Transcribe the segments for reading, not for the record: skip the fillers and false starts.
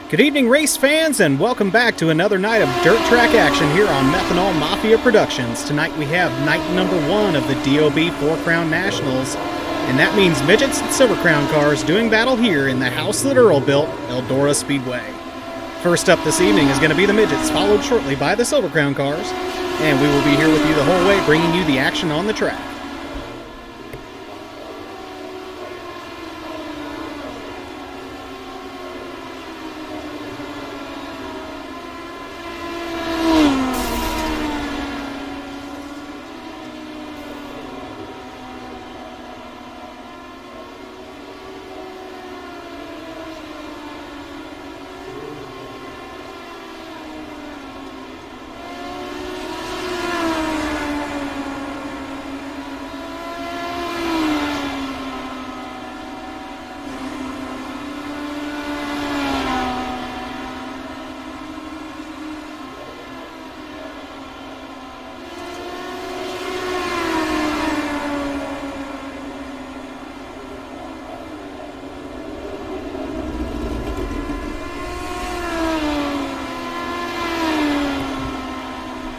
Good evening, race fans, and welcome back to another night of dirt track action here on Methanol Mafia Productions. Tonight we have night number 1 of the DOB 4 Crown Nationals, and that means midgets and Silver Crown cars doing battle here in the house that Earl built, Eldora Speedway. First up this evening is going to be the midgets, followed shortly by the Silver Crown cars, and we will be here with you the whole way, bringing you the action on the track.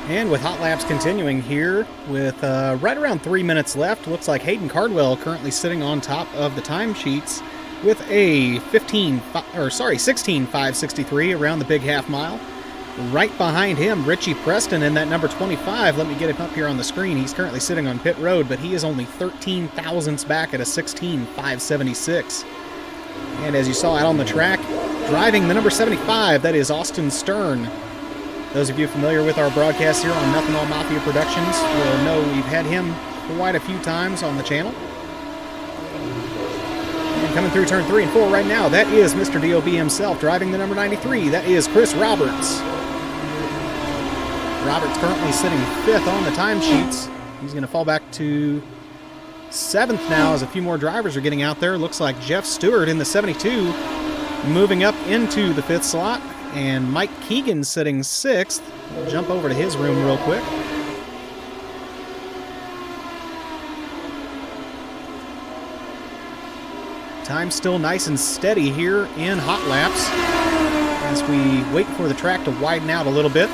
And with hot laps continuing here with right around 3 minutes left, looks like Hayden Cardwell currently sitting on top of the timesheets with a 16.563 around the big half mile. Right behind him, Richie Preston in that number 25. Let me get him up here on the screen. He's currently sitting on pit road, but he is only 13 thousandths back at a 16.576. And as you saw out on the track, driving the number 75, that is Austin Stern. Those of you familiar with our broadcast here on Methanol Mafia Productions will know we've had him quite a few times on the channel. And coming through turn 3 and 4 right now, that is Mr. DOB himself driving the number 93. That is Chris Roberts. Roberts currently sitting 5th on the timesheets. He's going to fall back to 7th now as a few more drivers are getting out there. Looks like Jeff Stewart in the 72 moving up into the 5th slot. And Mike Keegan sitting 6th. We'll jump over to his room real quick. Time still nice and steady here in hot laps as we wait for the track to widen out a little bit.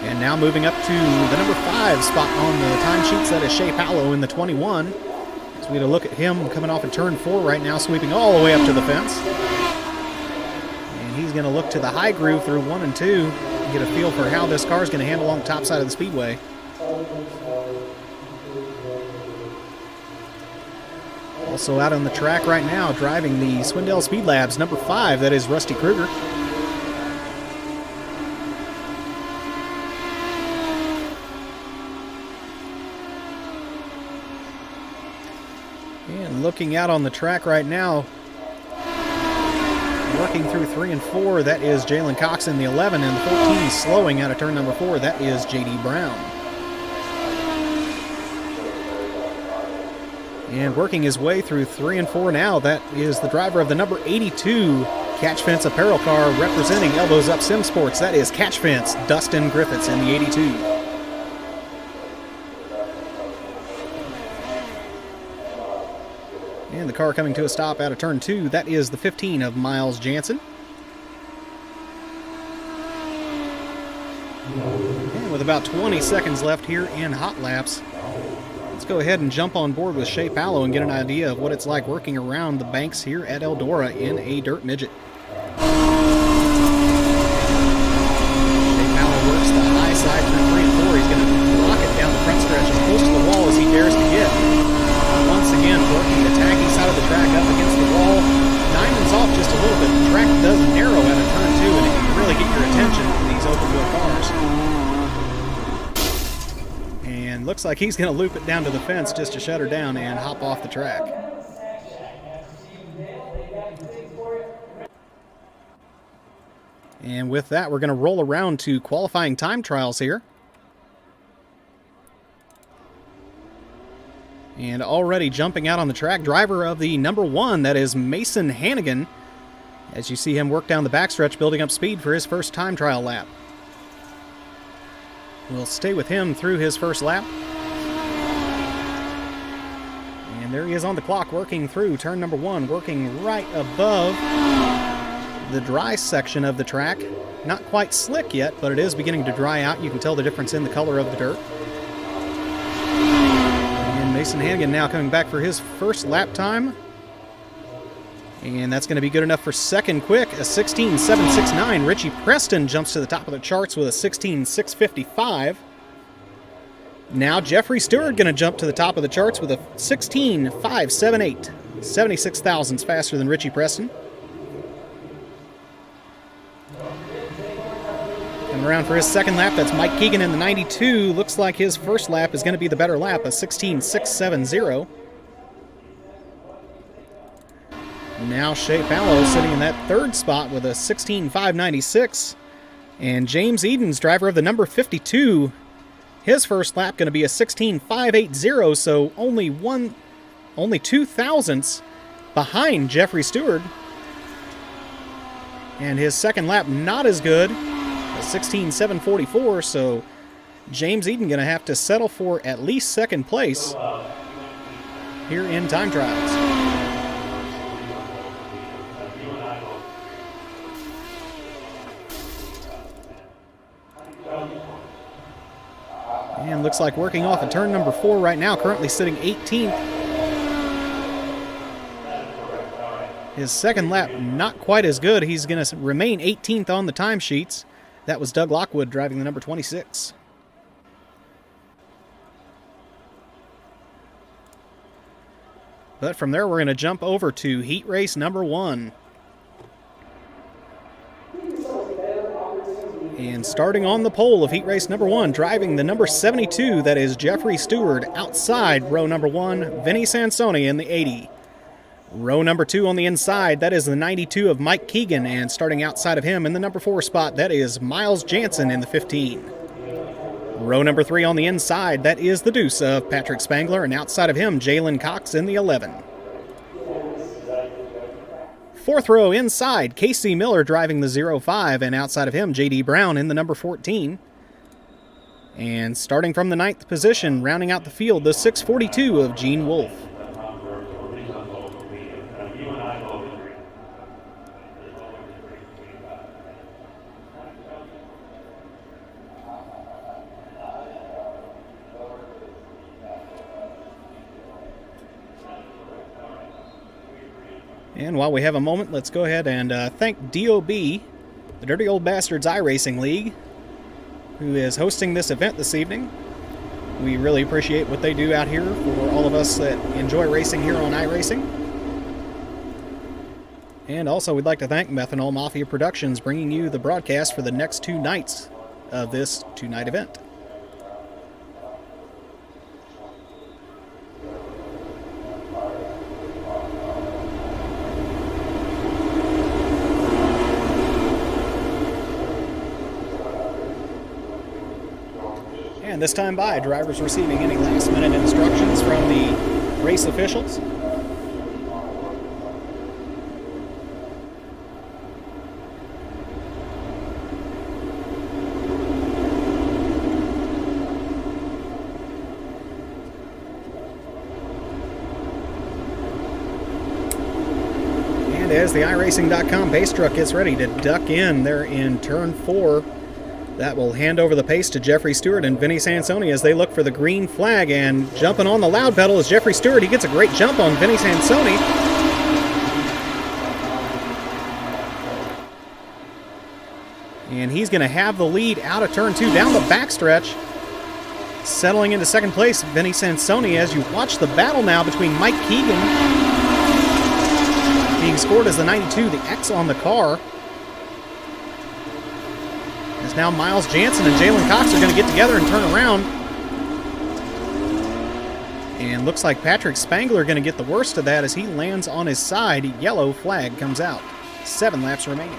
And now moving up to the number 5 spot on the timesheets, that is Shea Powell in the 21. So we had a look at him coming off of turn 4 right now, sweeping all the way up to the fence. And he's going to look to the high groove through 1 and 2 and get a feel for how this car is going to handle along the top side of the speedway. Also out on the track right now, driving the Swindell Speed Labs number 5, that is Rusty Kruger. And looking out on the track right now, working through 3 and 4, that is Jalen Cox in the 11, and the 14 slowing out of turn number 4, that is J.D. Brown. And working his way through 3 and 4 now, that is the driver of the number 82 Catch Fence apparel car representing Elbows Up Sim Sports, that is Catch Fence, Dustin Griffiths in the 82. And the car coming to a stop out of turn 2, that is the 15 of Miles Jansen. And with about 20 seconds left here in hot laps, let's go ahead and jump on board with Shea Powell and get an idea of what it's like working around the banks here at Eldora in a dirt midget. Shea Powell works the high side through 3 and 4. He's going to rock it down the front stretch as close to the wall as he dares to get. Once again, working the tacky side of the track up against the wall. Diamond's off just a little bit. The track does narrow out of turn 2, and it can really get your attention with these open-wheel cars. And looks like he's going to loop it down to the fence just to shut her down and hop off the track. And with that, we're going to roll around to qualifying time trials here. And already jumping out on the track, driver of the number 1, that is Mason Hannigan, as you see him work down the backstretch, building up speed for his first time trial lap. We'll stay with him through his first lap. And there he is on the clock, working through turn number 1, working right above the dry section of the track. Not quite slick yet, but it is beginning to dry out. You can tell the difference in the color of the dirt. Mason Hannigan now coming back for his first lap time. And that's going to be good enough for second quick, a 16.769. Richie Preston jumps to the top of the charts with a 16.655. Now Jeffrey Stewart going to jump to the top of the charts with a 16.578. 76 thousandths faster than Richie Preston. Coming around for his second lap, that's Mike Keegan in the 92. Looks like his first lap is going to be the better lap, a 16.670. Now Shea Fallow sitting in that third spot with a 16.596. And James Edens, driver of the number 52, his first lap going to be a 16.580, so only 2 thousandths behind Jeffrey Stewart. And his second lap not as good, a 16.744, so James Eden going to have to settle for at least second place here in time trials. And looks like working off of turn number 4 right now, currently sitting 18th. His second lap not quite as good. He's going to remain 18th on the timesheets. That was Doug Lockwood driving the number 26. But from there, we're going to jump over to heat race number 1. And starting on the pole of heat race number 1, driving the number 72, that is Jeffrey Stewart. Outside row number 1, Vinny Sansoni in the 80. Row number 2 on the inside, that is the 92 of Mike Keegan, and starting outside of him in the number 4 spot, that is Miles Jansen in the 15. Row number 3 on the inside, that is the deuce of Patrick Spangler, and outside of him, Jalen Cox in the 11. Fourth row inside, Casey Miller driving the 05, and outside of him, J.D. Brown in the number 14. And starting from the 9th position, rounding out the field, the 642 of Gene Wolfe. And while we have a moment, let's go ahead and thank DOB, the Dirty Old Bastards iRacing League, who is hosting this event this evening. We really appreciate what they do out here for all of us that enjoy racing here on iRacing. And also, we'd like to thank Methanol Mafia Productions, bringing you the broadcast for the next 2 nights of this 2-night event. And this time by, drivers receiving any last-minute instructions from the race officials. And as the iRacing.com pace truck gets ready to duck in there in turn 4, that will hand over the pace to Jeffrey Stewart and Vinny Sansoni as they look for the green flag. And jumping on the loud pedal is Jeffrey Stewart. He gets a great jump on Vinny Sansoni. And he's going to have the lead out of turn 2 down the backstretch. Settling into second place, Vinny Sansoni, as you watch the battle now between Mike Keegan, being scored as the 92, the X on the car. As now Miles Jansen and Jalen Cox are going to get together and turn around. And looks like Patrick Spangler going to get the worst of that as he lands on his side. Yellow flag comes out. 7 laps remaining.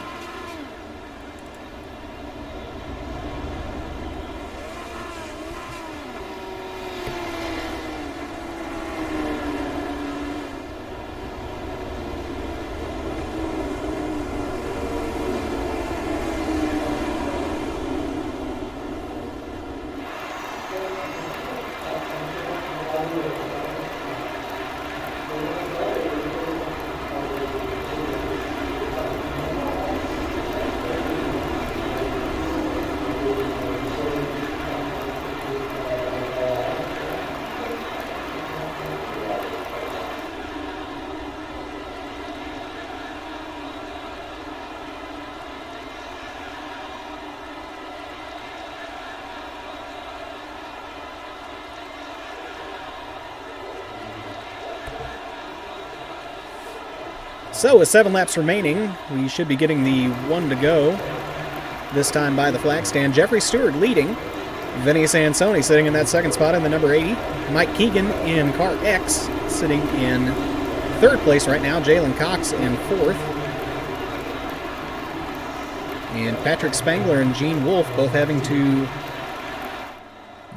So with 7 laps remaining, we should be getting the 1 to go. This time by the flag stand. Jeffrey Stewart leading. Vinny Sansoni sitting in that second spot in the number 80. Mike Keegan in car X sitting in third place right now. Jalen Cox in fourth. And Patrick Spangler and Gene Wolfe both having to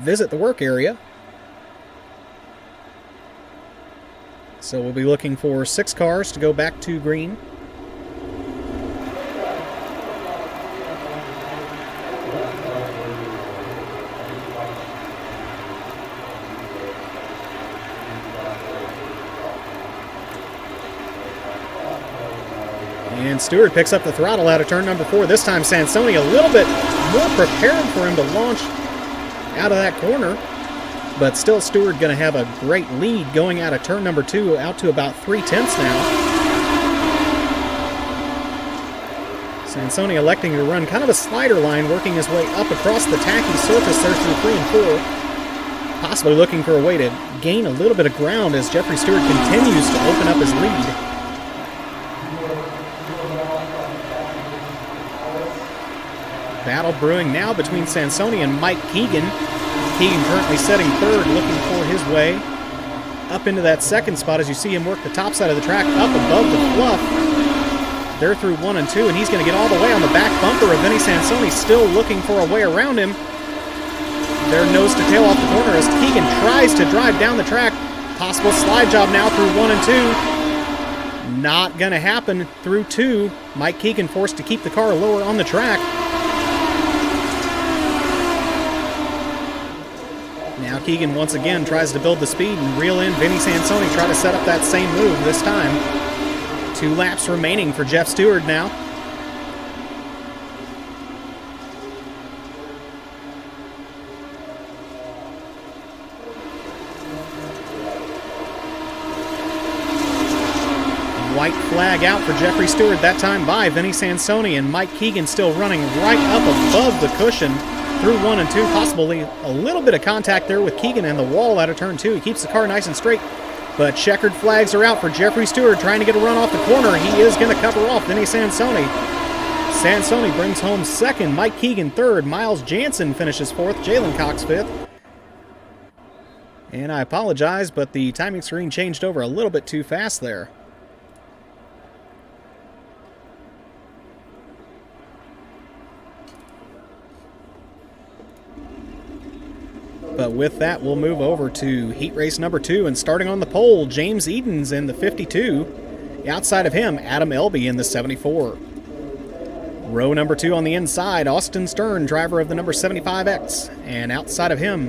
visit the work area. So we'll be looking for 6 cars to go back to green. And Stewart picks up the throttle out of turn number 4. This time Sansoni a little bit more prepared for him to launch out of that corner. But still Stewart going to have a great lead going out of turn number 2 out to about 3/10 now. Sansoni electing to run kind of a slider line, working his way up across the tacky surface there through 3 and 4. Possibly looking for a way to gain a little bit of ground as Jeffrey Stewart continues to open up his lead. Battle brewing now between Sansoni and Mike Keegan. Keegan currently setting third, looking for his way up into that second spot as you see him work the top side of the track up above the fluff. They're through 1 and 2, and he's going to get all the way on the back bumper of Vinny Sansoni, still looking for a way around him. They're nose to tail off the corner as Keegan tries to drive down the track. Possible slide job now through 1 and 2. Not going to happen through 2. Mike Keegan forced to keep the car lower on the track. Now Keegan once again tries to build the speed and reel in Vinny Sansoni, try to set up that same move this time. 2 laps remaining for Jeff Stewart now. White flag out for Jeffrey Stewart, that time by Vinny Sansoni, and Mike Keegan still running right up above the cushion through 1 and 2, possibly a little bit of contact there with Keegan and the wall out of turn 2. He keeps the car nice and straight, but checkered flags are out for Jeffrey Stewart trying to get a run off the corner. He is going to cover off Vinny Sansoni. Sansoni brings home second, Mike Keegan third, Miles Jansen finishes fourth, Jalen Cox fifth. And I apologize, but the timing screen changed over a little bit too fast there. But with that, we'll move over to heat race number 2, and starting on the pole, James Edens in the 52. Outside of him, Adam Elby in the 74. Row number 2 on the inside, Austin Stern, driver of the number 75X. And outside of him,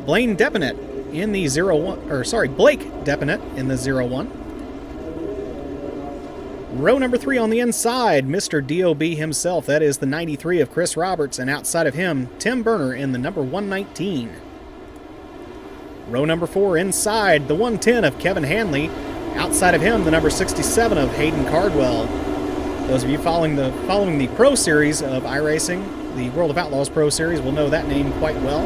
Blake Depinet in the 01. Row number 3 on the inside, Mr. DOB himself. That is the 93 of Chris Roberts. And outside of him, Tim Berner in the number 119. Row number 4 inside, the 110 of Kevin Hanley. Outside of him, the number 67 of Hayden Cardwell. Those of you following the Pro Series of iRacing, the World of Outlaws Pro Series, will know that name quite well.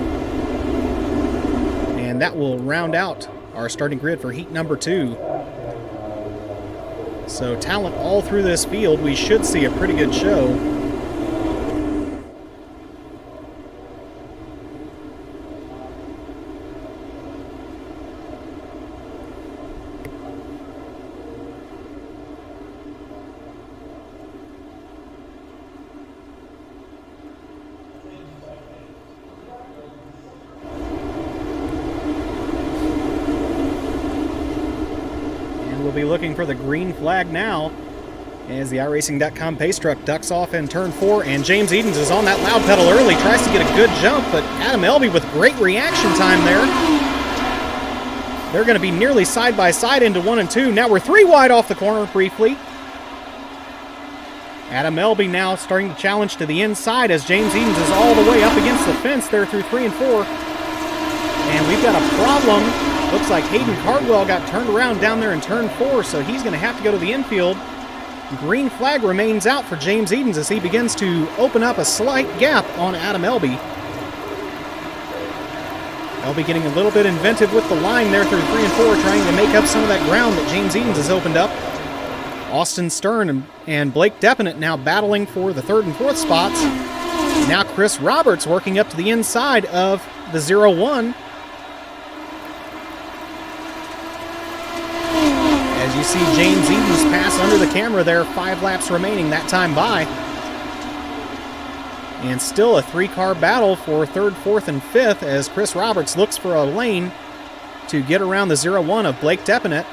And that will round out our starting grid for heat number 2. So talent all through this field. We should see a pretty good show. Be looking for the green flag now as the iRacing.com pace truck ducks off in turn 4, and James Edens is on that loud pedal early, tries to get a good jump, but Adam Elby with great reaction time there. They're going to be nearly side by side into 1 and 2. Now we're 3 wide off the corner briefly. Adam Elby now starting to challenge to the inside as James Edens is all the way up against the fence there through 3 and 4. And we've got a problem. Looks like Hayden Cardwell got turned around down there in turn 4, so he's going to have to go to the infield. Green flag remains out for James Edens as he begins to open up a slight gap on Adam Elby. Elby getting a little bit inventive with the line there through 3 and 4, trying to make up some of that ground that James Edens has opened up. Austin Stern and Blake Deppinett now battling for the 3rd and 4th spots. Now Chris Roberts working up to the inside of the 0-1. As you see James Edens pass under the camera there, 5 laps remaining, that time by. And still a 3-car battle for 3rd, 4th, and 5th as Chris Roberts looks for a lane to get around the 0-1 of Blake Deppinett.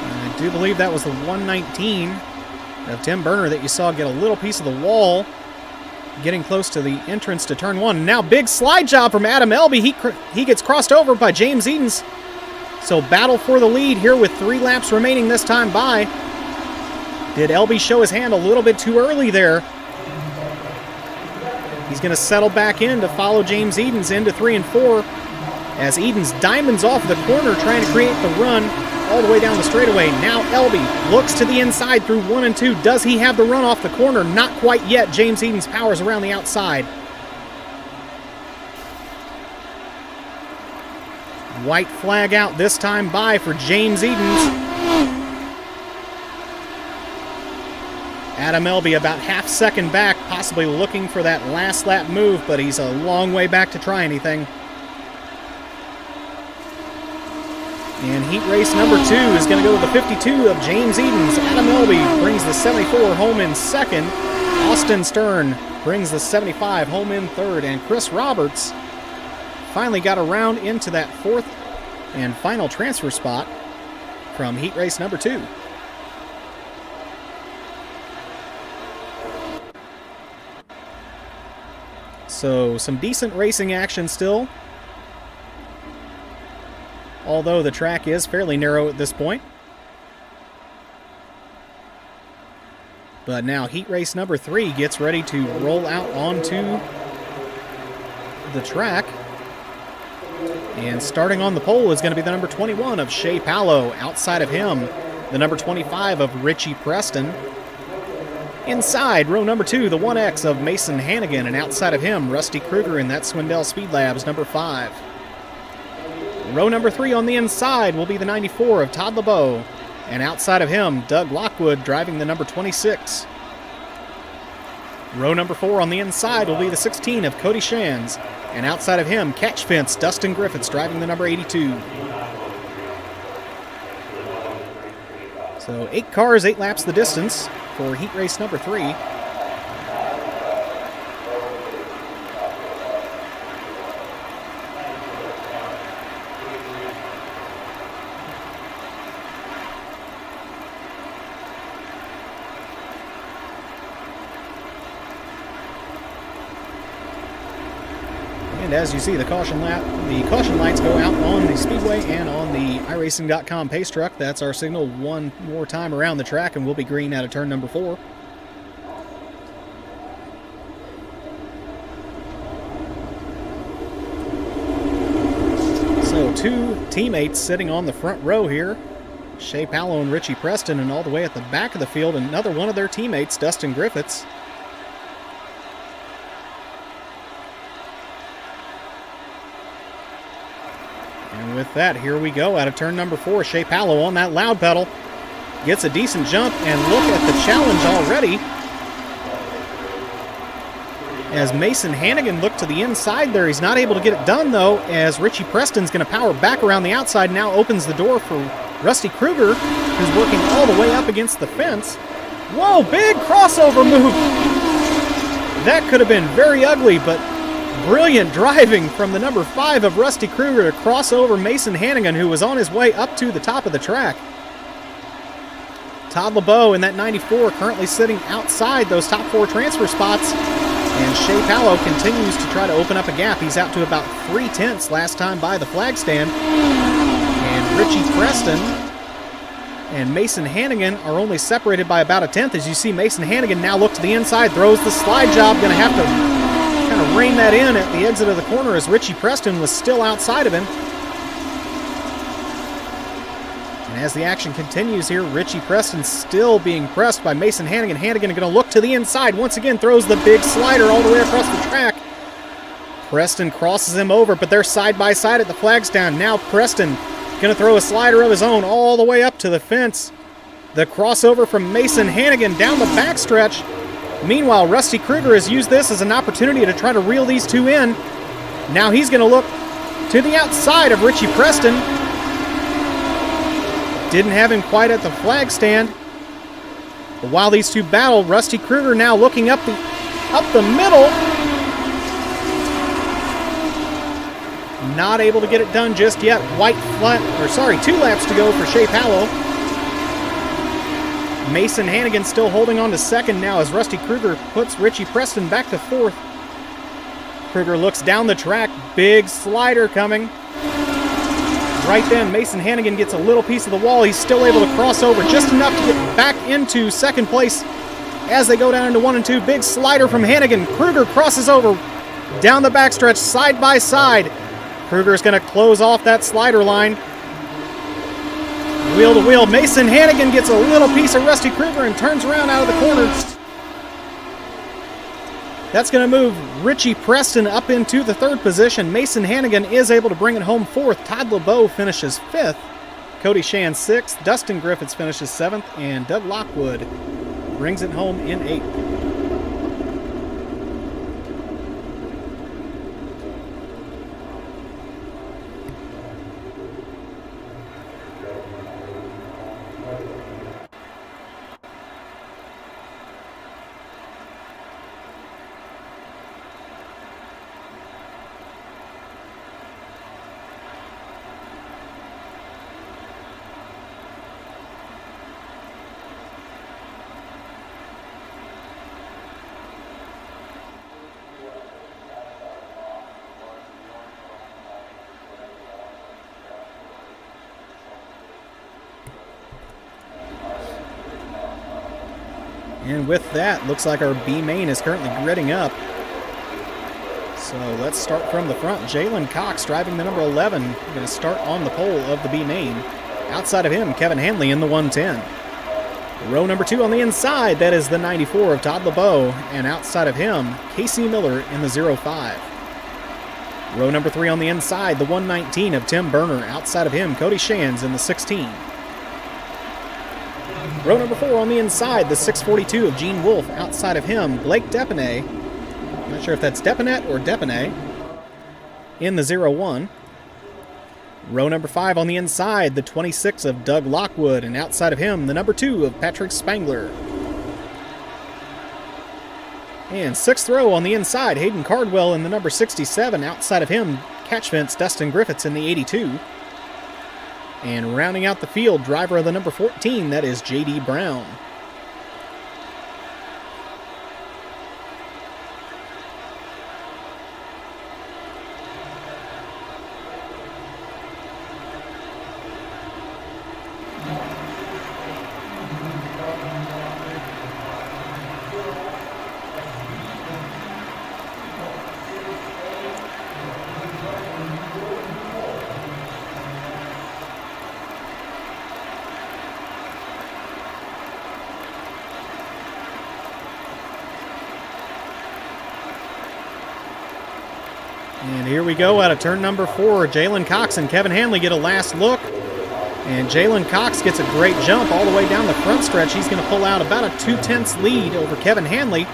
I do believe that was the 119 of Tim Burner that you saw get a little piece of the wall, getting close to the entrance to turn 1. Now big slide job from Adam Elby. He gets crossed over by James Edens. So battle for the lead here with 3 laps remaining this time by. Did Elby show his hand a little bit too early there? He's going to settle back in to follow James Edens into 3 and 4 as Edens diamonds off the corner trying to create the run all the way down the straightaway. Now Elby looks to the inside through 1 and 2. Does he have the run off the corner? Not quite yet. James Edens powers around the outside. White flag out this time by for James Edens. Adam Elby about half second back, possibly looking for that last lap move, but he's a long way back to try anything. And heat race number 2 is going to go to the 52 of James Edens. Adam Elby brings the 74 home in 2nd. Austin Stern brings the 75 home in 3rd. And Chris Roberts finally got around into that 4th and final transfer spot from heat race number 2. So some decent racing action still, although the track is fairly narrow at this point. But now heat race number 3 gets ready to roll out onto the track. And starting on the pole is going to be the number 21 of Shea Pallow. Outside of him, the number 25 of Richie Preston. Inside, row number 2, the 1X of Mason Hannigan. And outside of him, Rusty Kruger in that Swindell Speed Labs, number 5. Row number 3 on the inside will be the 94 of Todd LeBeau. And outside of him, Doug Lockwood driving the number 26. Row number 4 on the inside will be the 16 of Cody Shands. And outside of him, catch fence, Dustin Griffiths driving the number 82. So 8 cars, 8 laps the distance for heat race number 3. And as you see, the caution lights go out on the Speedway and on the iRacing.com pace truck. That's our signal one more time around the track, and we'll be green out of turn number 4. So 2 teammates sitting on the front row here. Shea Pallow and Richie Preston, and all the way at the back of the field, another one of their teammates, Dustin Griffiths. And with that, here we go out of turn number 4. Shea Pallow on that loud pedal. Gets a decent jump, and look at the challenge already. As Mason Hannigan looked to the inside there. He's not able to get it done, though, as Richie Preston's going to power back around the outside. Now opens the door for Rusty Kruger, who's working all the way up against the fence. Whoa, big crossover move. That could have been very ugly, but brilliant driving from the number 5 of Rusty Kruger to cross over Mason Hannigan, who was on his way up to the top of the track. Todd LeBeau in that 94 currently sitting outside those top 4 transfer spots. And Shea Pallow continues to try to open up a gap. He's out to about 3/10 last time by the flag stand. And Richie Preston and Mason Hannigan are only separated by about 1/10. As you see, Mason Hannigan now look to the inside, throws the slide job. Going to have to kind of rein that in at the exit of the corner as Richie Preston was still outside of him. And as the action continues here, Richie Preston still being pressed by Mason Hannigan. Hannigan going to look to the inside. Once again, throws the big slider all the way across the track. Preston crosses him over, but they're side by side at the flag stand. Now Preston going to throw a slider of his own all the way up to the fence. The crossover from Mason Hannigan down the backstretch. Meanwhile, Rusty Kruger has used this as an opportunity to try to reel these two in. Now he's going to look to the outside of Richie Preston. Didn't have him quite at the flag stand. But while these two battle, Rusty Kruger now looking up the middle. Not able to get it done just yet. 2 laps to go for Shea Powell. Mason Hannigan still holding on to second now as Rusty Kruger puts Richie Preston back to fourth. Kruger looks down the track. Big slider coming. Right then, Mason Hannigan gets a little piece of the wall. He's still able to cross over just enough to get back into second place as they go down into 1 and 2. Big slider from Hannigan. Kruger crosses over down the backstretch side by side. Kruger's going to close off that slider line. Wheel to wheel. Mason Hannigan gets a little piece of Rusty Kruger and turns around out of the corner. That's going to move Richie Preston up into the third position. Mason Hannigan is able to bring it home fourth. Todd LeBeau finishes fifth. Cody Shan sixth. Dustin Griffiths finishes seventh. And Doug Lockwood brings it home in eighth. And with that, looks like our B main is currently gridding up. So let's start from the front. Jalen Cox driving the number 11. Going to start on the pole of the B main. Outside of him, Kevin Hanley in the 110. Row number 2 on the inside, that is the 94 of Todd LeBeau. And outside of him, Casey Miller in the 05. Row number 3 on the inside, the 119 of Tim Berner. Outside of him, Cody Shands in the 16. Row number 4 on the inside, the 642 of Gene Wolfe. Outside of him, Blake Depanay. Not sure if that's Depanet or Depanay. In the 01. Row number 5 on the inside, the 26 of Doug Lockwood. And outside of him, the number 2 of Patrick Spangler. And 6th row on the inside, Hayden Cardwell in the number 67. Outside of him, catch fence, Dustin Griffiths in the 82. And rounding out the field, driver of the number 14, that is J.D. Brown. And here we go out of turn number 4. Jalen Cox and Kevin Hanley get a last look. And Jalen Cox gets a great jump all the way down the front stretch. He's going to pull out about a 2/10 lead over Kevin Hanley.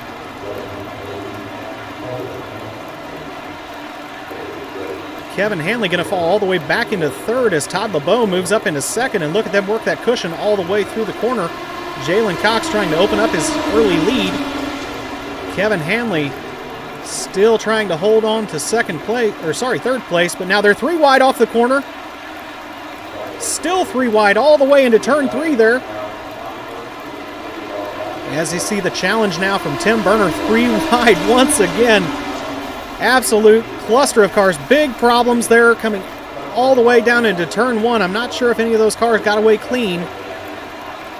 Kevin Hanley going to fall all the way back into third as Todd LeBeau moves up into second. And look at them work that cushion all the way through the corner. Jalen Cox trying to open up his early lead. Kevin Hanley still trying to hold on to third place, but now they're 3 wide off the corner. Still 3 wide all the way into turn 3 there. As you see the challenge now from Tim Berner, 3 wide once again. Absolute cluster of cars. Big problems there coming all the way down into turn 1. I'm not sure if any of those cars got away clean,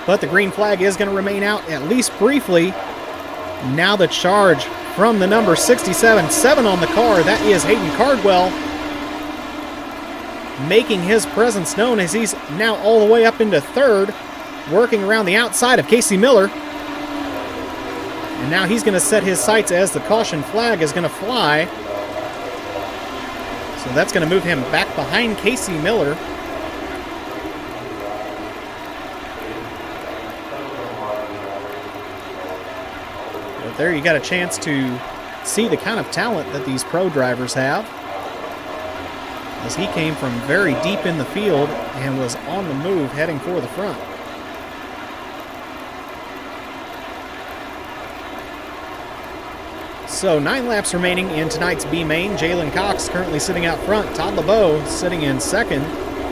but the green flag is going to remain out at least briefly. Now the charge from the number 67, 7 on the car, that is Hayden Cardwell, making his presence known as he's now all the way up into third, working around the outside of Casey Miller. And now he's going to set his sights as the caution flag is going to fly. So that's going to move him back behind Casey Miller. But there you got a chance to see the kind of talent that these pro drivers have, as he came from very deep in the field and was on the move heading for the front. So 9 laps remaining in tonight's B main. Jalen Cox currently sitting out front. Todd LeBeau sitting in second.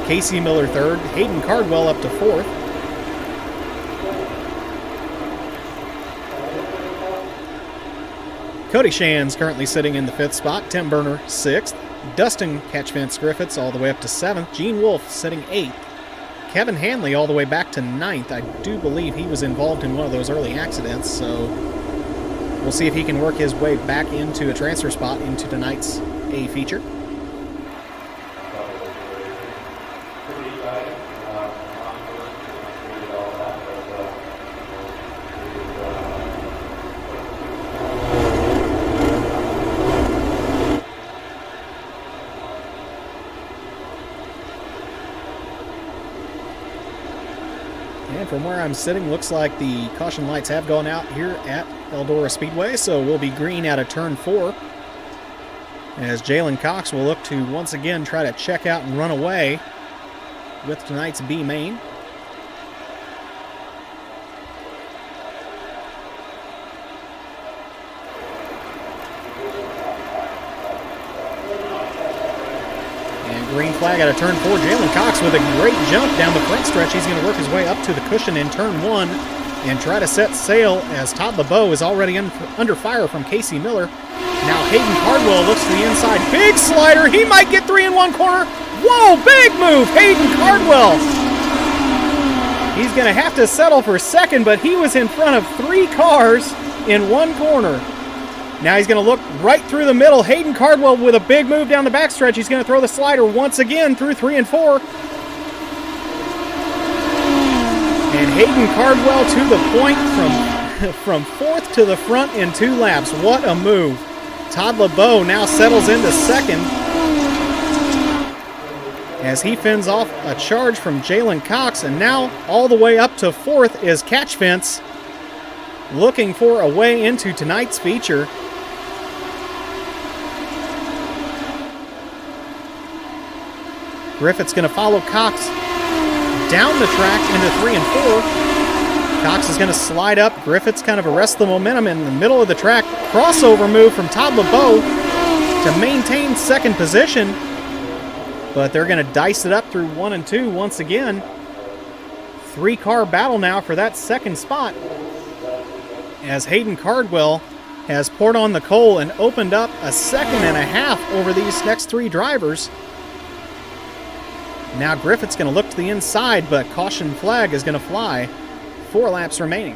Casey Miller third. Hayden Cardwell up to fourth. Cody Shands currently sitting in the fifth spot. Tim Burner sixth. Dustin Catchfence Griffiths all the way up to seventh. Gene Wolfe sitting eighth. Kevin Hanley all the way back to ninth. I do believe he was involved in one of those early accidents, so we'll see if he can work his way back into a transfer spot into tonight's A feature. And from where I'm sitting, looks like the caution lights have gone out here at Eldora Speedway, so we'll be green out of turn 4, as Jalen Cox will look to once again try to check out and run away with tonight's B main. Green flag out of turn 4. Jalen Cox with a great jump down the front stretch. He's going to work his way up to the cushion in turn 1 and try to set sail, as Todd LeBeau is already under fire from Casey Miller. Now Hayden Cardwell looks to the inside. Big slider. He might get 3 in one corner. Whoa, big move. Hayden Cardwell. He's going to have to settle for second, but he was in front of 3 cars in one corner. Now he's going to look right through the middle. Hayden Cardwell with a big move down the backstretch. He's going to throw the slider once again through 3 and 4. And Hayden Cardwell to the point from 4th to the front in 2 laps. What a move. Todd LeBeau now settles into second as he fends off a charge from Jalen Cox. And now all the way up to 4th is Catchfence, looking for a way into tonight's feature. Griffith's going to follow Cox down the track into 3 and 4. Cox is going to slide up. Griffith's kind of arrests the momentum in the middle of the track. Crossover move from Todd LeBeau to maintain second position. But they're going to dice it up through 1 and 2 once again. 3-car battle now for that second spot, as Hayden Cardwell has poured on the coal and opened up a second and a half over these next 3 drivers. Now Griffith's going to look to the inside, but caution flag is going to fly. 4 laps remaining.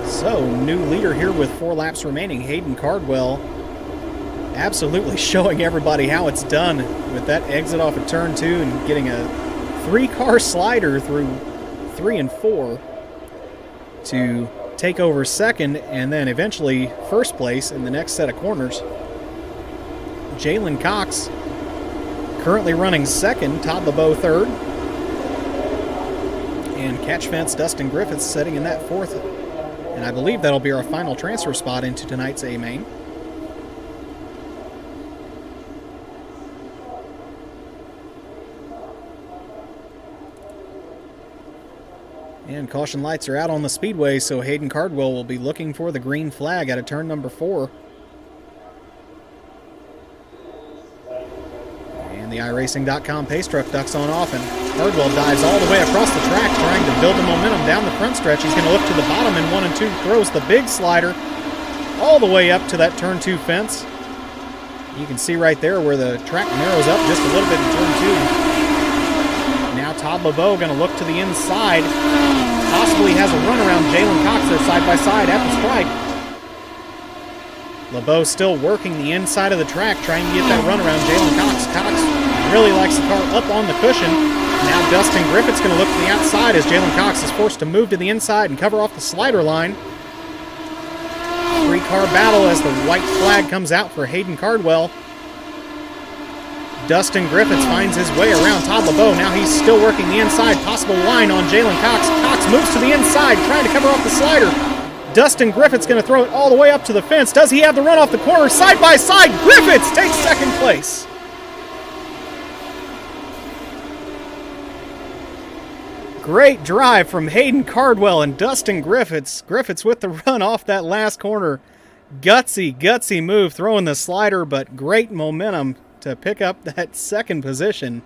So, new leader here with 4 laps remaining. Hayden Cardwell absolutely showing everybody how it's done with that exit off of turn 2 and getting a 3-car slider through 3 and 4 to take over second and then eventually first place in the next set of corners. Jalen Cox currently running second, Todd LeBeau third, and Catchfence Dustin Griffiths sitting in that 4th. And I believe that'll be our final transfer spot into tonight's A main. And caution lights are out on the speedway, so Hayden Cardwell will be looking for the green flag out of turn number 4. And the iRacing.com pace truck ducks on off, and Cardwell dives all the way across the track trying to build the momentum down the front stretch. He's going to look to the bottom in 1 and 2, throws the big slider all the way up to that turn 2 fence. You can see right there where the track narrows up just a little bit in turn 2. Now Todd LeBeau going to look to the inside. Possibly has a run around Jalen Cox there side by side at the stripe. LeBeau still working the inside of the track, trying to get that run around Jalen Cox. Cox really likes the car up on the cushion. Now Dustin Griffith's going to look to the outside as Jalen Cox is forced to move to the inside and cover off the slider line. 3-car battle as the white flag comes out for Hayden Cardwell. Dustin Griffiths finds his way around Todd LeBeau. Now he's still working the inside. Possible line on Jalen Cox. Cox moves to the inside, trying to cover off the slider. Dustin Griffiths going to throw it all the way up to the fence. Does he have the run off the corner? Side by side, Griffiths takes second place. Great drive from Hayden Cardwell and Dustin Griffiths. Griffiths with the run off that last corner. Gutsy move, throwing the slider, but great momentum to pick up that second position.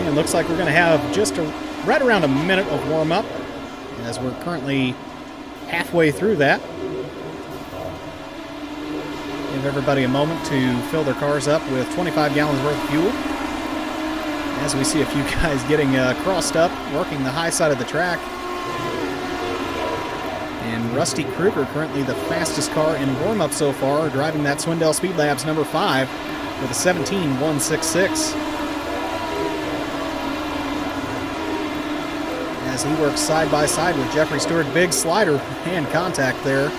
And looks like we're going to have just right around a minute of warm-up, as we're currently halfway through that. Give everybody a moment to fill their cars up with 25 gallons worth of fuel. As we see a few guys getting crossed up, working the high side of the track. And Rusty Kruger, currently the fastest car in warm-up so far, driving that Swindell Speed Labs number 5 with a 17.166. As he works side by side with Jeffrey Stewart. Big slider hand contact there.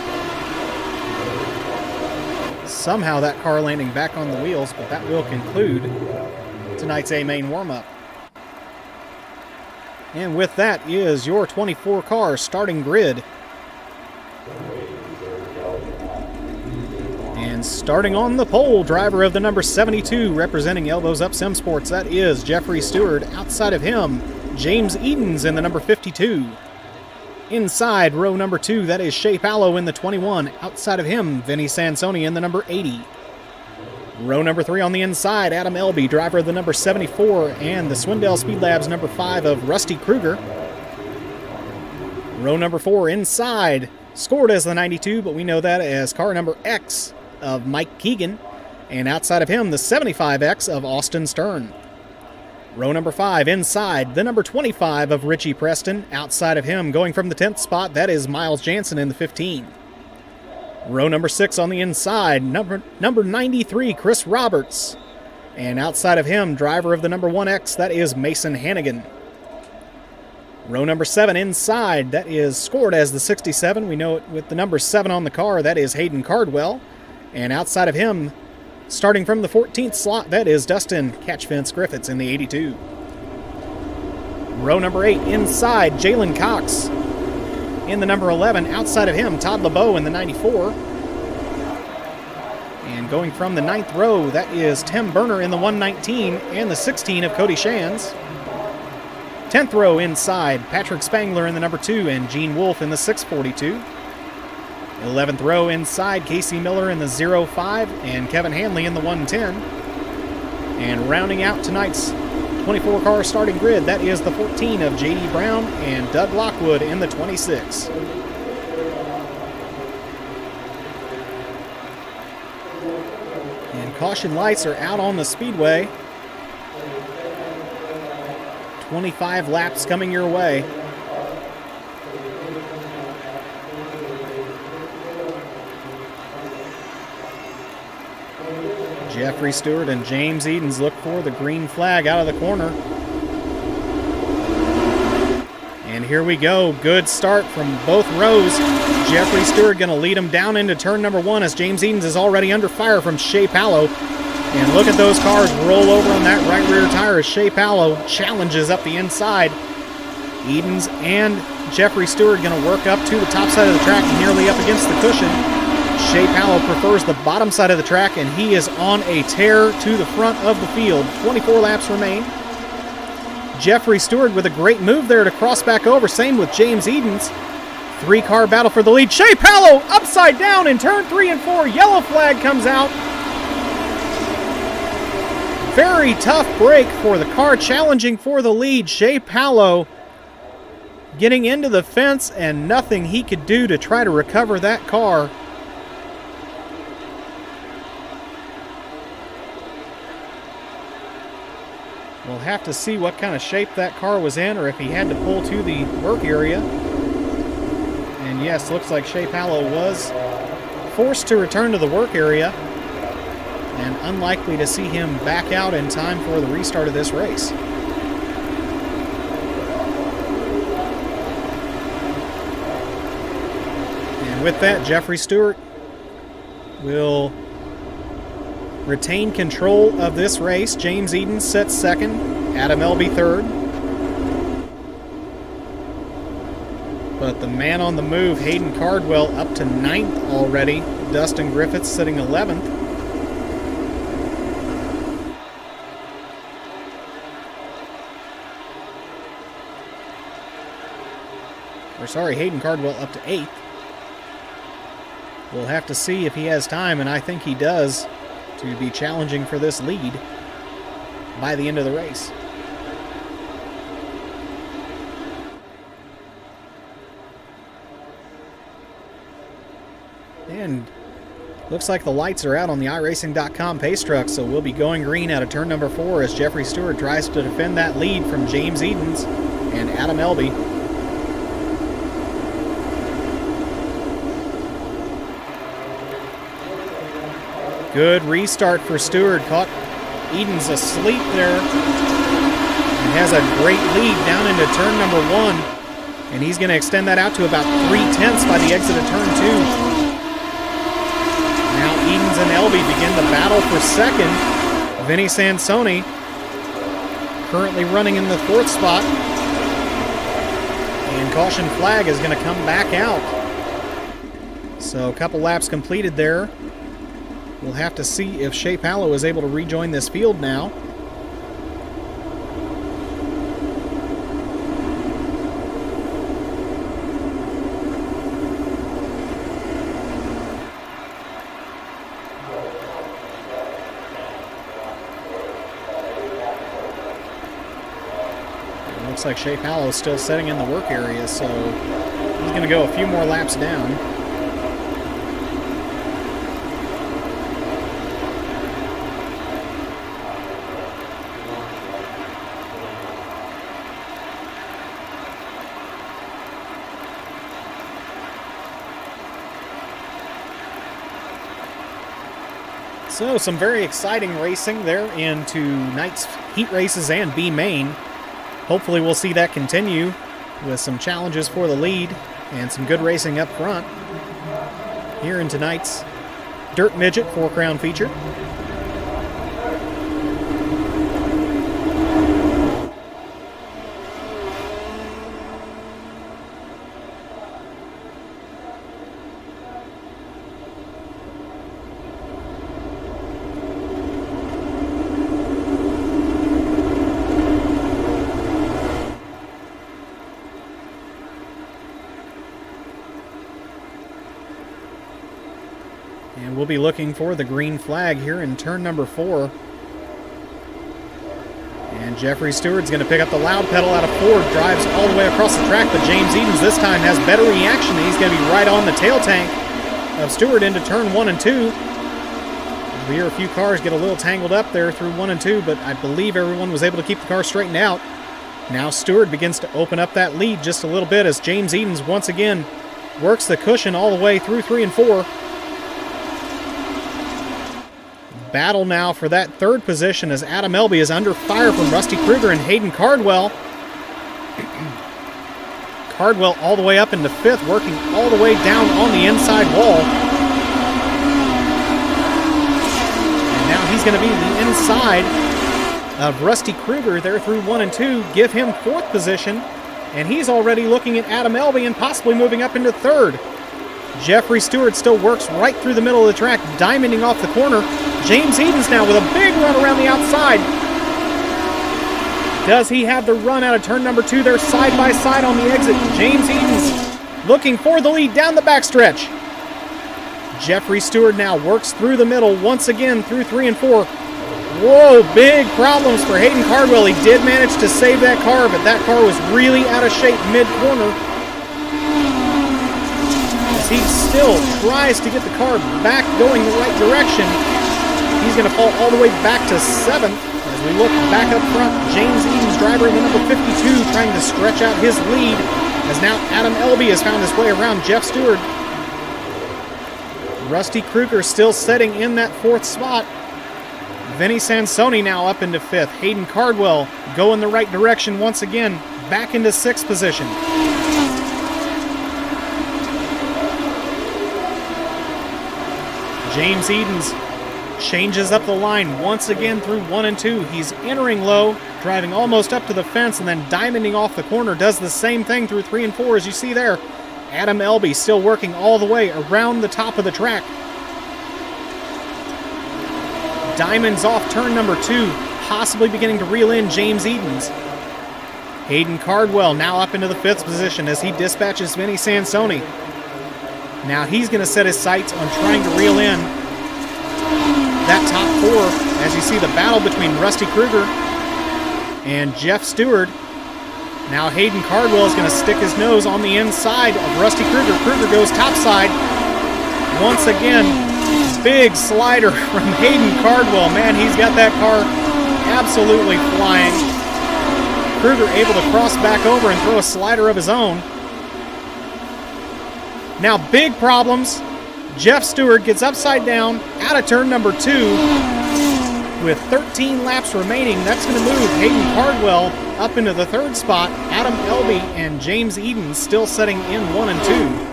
Somehow that car landing back on the wheels, but that will conclude tonight's A-Main warm-up. And with that is your 24-car starting grid. And starting on the pole, driver of the number 72, representing Elbows Up Sim Sports, that is Jeffrey Stewart. Outside of him, James Edens in the number 52. Inside row number 2, that is Shea Pallow in the 21. Outside of him, Vinny Sansoni in the number 80. Row number 3 on the inside, Adam Elby, driver of the number 74, and the Swindell Speed Labs number 5 of Rusty Kruger. Row number 4 inside, scored as the 92, but we know that as car number X of Mike Keegan. And outside of him, the 75X of Austin Stern. Row number 5 inside, the number 25 of Richie Preston. Outside of him, going from the 10th spot, that is Miles Jansen in the 15. Row number 6 on the inside, number 93, Chris Roberts. And outside of him, driver of the number 1X, that is Mason Hannigan. Row number 7 inside, that is scored as the 67. We know it with the number 7 on the car, that is Hayden Cardwell. And outside of him, starting from the 14th slot, that is Dustin Catchfence Griffiths in the 82. Row number 8 inside, Jalen Cox in the number 11. Outside of him, Todd LeBeau in the 94. And going from the 9th row, that is Tim Berner in the 119 and the 16 of Cody Shands. 10th row inside, Patrick Spangler in the number 2 and Gene Wolfe in the 642. 11th row inside, Casey Miller in the 05 and Kevin Hanley in the 110. And rounding out tonight's 24-car starting grid, that is the 14 of J.D. Brown and Doug Lockwood in the 26. And caution lights are out on the speedway. 25 laps coming your way. Jeffrey Stewart and James Edens look for the green flag out of the corner. And here we go. Good start from both rows. Jeffrey Stewart going to lead him down into turn number 1 as James Edens is already under fire from Shea Pallow. And look at those cars roll over on that right rear tire as Shea Pallow challenges up the inside. Edens and Jeffrey Stewart going to work up to the top side of the track, nearly up against the cushion. Shea Pallow prefers the bottom side of the track, and he is on a tear to the front of the field. 24 laps remain. Jeffrey Stewart with a great move there to cross back over. Same with James Edens. 3-car battle for the lead. Shea Pallow upside down in turn 3 and 4. Yellow flag comes out. Very tough break for the car challenging for the lead. Shea Pallow getting into the fence and nothing he could do to try to recover that car. We'll have to see what kind of shape that car was in, or if he had to pull to the work area. And yes, looks like Shea Pallow was forced to return to the work area, and unlikely to see him back out in time for the restart of this race. And with that, Jeffrey Stewart will retain control of this race. James Edens sets second, Adam Elby third. But the man on the move, Hayden Cardwell, up to 9th already. Dustin Griffiths sitting 11th. Hayden Cardwell up to 8th. We'll have to see if he has time, and I think he does, to be challenging for this lead by the end of the race. And looks like the lights are out on the iRacing.com pace truck, so we'll be going green out of turn number 4 as Jeffrey Stewart tries to defend that lead from James Edens and Adam Elby. Good restart for Stewart. Caught Edens asleep there. And has a great lead down into turn number 1. And he's going to extend that out to about 3/10 by the exit of turn 2. Now Edens and Elby begin the battle for second. Vinny Sansoni currently running in the 4th spot. And caution flag is going to come back out. So a couple laps completed there. We'll have to see if Shea Pallow is able to rejoin this field now. It looks like Shea Pallow is still sitting in the work area, so he's going to go a few more laps down. So some very exciting racing there in tonight's heat races and B main. Hopefully we'll see that continue with some challenges for the lead and some good racing up front here in tonight's Dirt Midget 4-Crown feature. And we'll be looking for the green flag here in turn number 4. And Jeffrey Stewart's going to pick up the loud pedal out of 4, drives all the way across the track, but James Edens this time has better reaction, and he's going to be right on the tail tank of Stewart into turn 1 and 2. We hear a few cars get a little tangled up there through 1 and 2, but I believe everyone was able to keep the car straightened out. Now Stewart begins to open up that lead just a little bit as James Edens once again works the cushion all the way through 3 and 4. Battle now for that 3rd position as Adam Elby is under fire from Rusty Kruger and Hayden Cardwell. Cardwell all the way up into 5th, working all the way down on the inside wall. And now he's going to be the inside of Rusty Kruger there through 1 and 2, give him 4th position. And he's already looking at Adam Elby and possibly moving up into third. Jeffrey Stewart still works right through the middle of the track, diamonding off the corner. James Edens now with a big run around the outside. Does he have the run out of turn number 2? They're side by side on the exit. James Edens looking for the lead down the backstretch. Jeffrey Stewart now works through the middle once again through 3 and 4. Whoa, big problems for Hayden Cardwell. He did manage to save that car, but that car was really out of shape mid-corner. As he still tries to get the car back going the right direction, he's going to fall all the way back to 7th. As we look back up front, James Edens, driver in the number 52, trying to stretch out his lead, as now Adam Elby has found his way around Jeff Stewart. Rusty Kruger still sitting in that 4th spot. Vinny Sansoni now up into 5th. Hayden Cardwell going the right direction once again, back into 6th position. James Edens changes up the line once again through 1 and 2. He's entering low, driving almost up to the fence, and then diamonding off the corner. Does the same thing through 3 and 4 as you see there. Adam Elby still working all the way around the top of the track. Diamonds off turn number 2, possibly beginning to reel in James Edens. Hayden Cardwell now up into the 5th position as he dispatches Vinny Sansoni. Now he's going to set his sights on trying to reel in that top 4 as you see the battle between Rusty Kruger and Jeff Stewart. Now Hayden Cardwell is going to stick his nose on the inside of Rusty Kruger. Kruger goes topside. Once again, big slider from Hayden Cardwell. Man, he's got that car absolutely flying. Kruger able to cross back over and throw a slider of his own. Now big problems. Jeff Stewart gets upside down out of turn number 2. With 13 laps remaining, that's going to move Hayden Cardwell up into the 3rd spot. Adam Elby and James Edens still sitting in 1 and 2.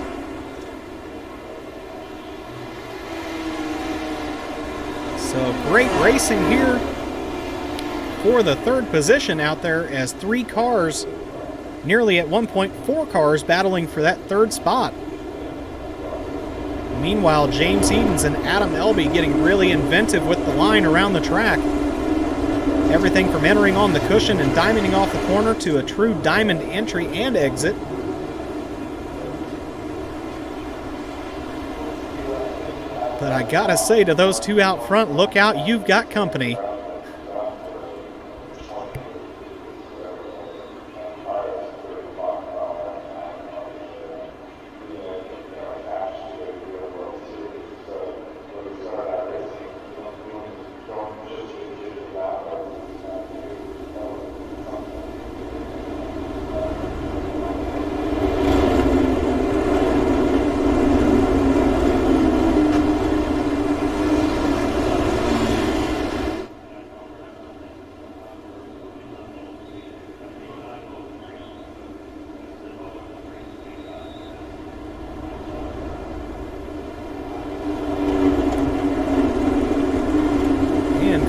So great racing here for the 3rd position out there, as 3 cars, nearly at one point 4 cars, battling for that 3rd spot. Meanwhile, James Edens and Adam Elby getting really inventive with the line around the track. Everything from entering on the cushion and diamonding off the corner to a true diamond entry and exit. But I gotta say to those 2 out front, look out, you've got company.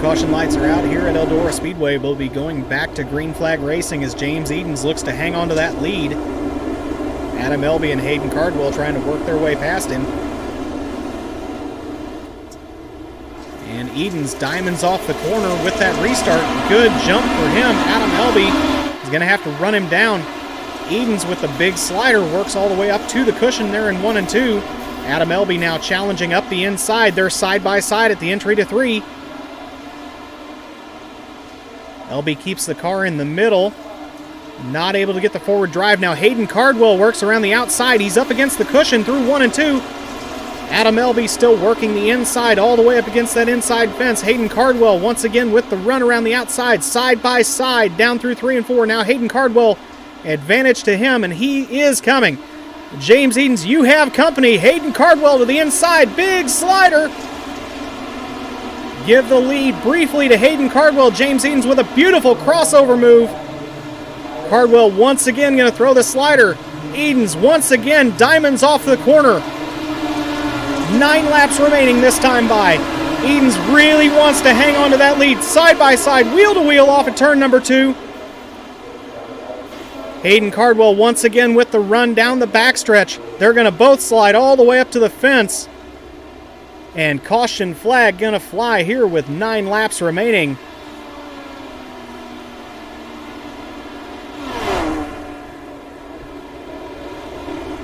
Caution lights are out here at Eldora Speedway. We'll be going back to green flag racing as James Edens looks to hang on to that lead. Adam Elby and Hayden Cardwell trying to work their way past him. And Edens diamonds off the corner with that restart. Good jump for him. Adam Elby is going to have to run him down. Edens with the big slider works all the way up to the cushion there in 1 and 2. Adam Elby now challenging up the inside. They're side by side at the entry to 3. Elby keeps the car in the middle. Not able to get the forward drive. Now Hayden Cardwell works around the outside. He's up against the cushion through 1 and 2. Adam Elby still working the inside all the way up against that inside fence. Hayden Cardwell once again with the run around the outside, side by side, down through 3 and 4. Now Hayden Cardwell, advantage to him, and he is coming. James Edens, you have company. Hayden Cardwell to the inside, big slider. Give the lead briefly to Hayden Cardwell. James Edens with a beautiful crossover move. Cardwell once again going to throw the slider. Edens once again diamonds off the corner. 9 laps remaining this time by. Edens really wants to hang on to that lead. Side by side, wheel to wheel off at turn number 2. Hayden Cardwell once again with the run down the backstretch. They're going to both slide all the way up to the fence. And caution flag going to fly here with 9 laps remaining.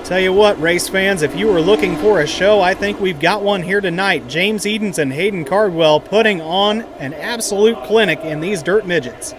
Tell you what, race fans, if you were looking for a show, I think we've got one here tonight. James Edens and Hayden Cardwell putting on an absolute clinic in these dirt midgets.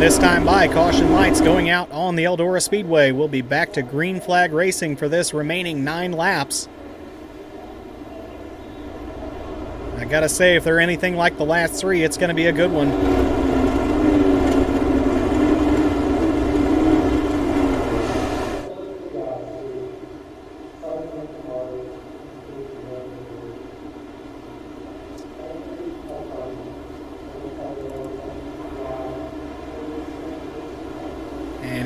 This time by, caution lights going out on the Eldora Speedway. We'll be back to green flag racing for this remaining 9 laps. I gotta say, if they're anything like the last 3, it's gonna be a good one.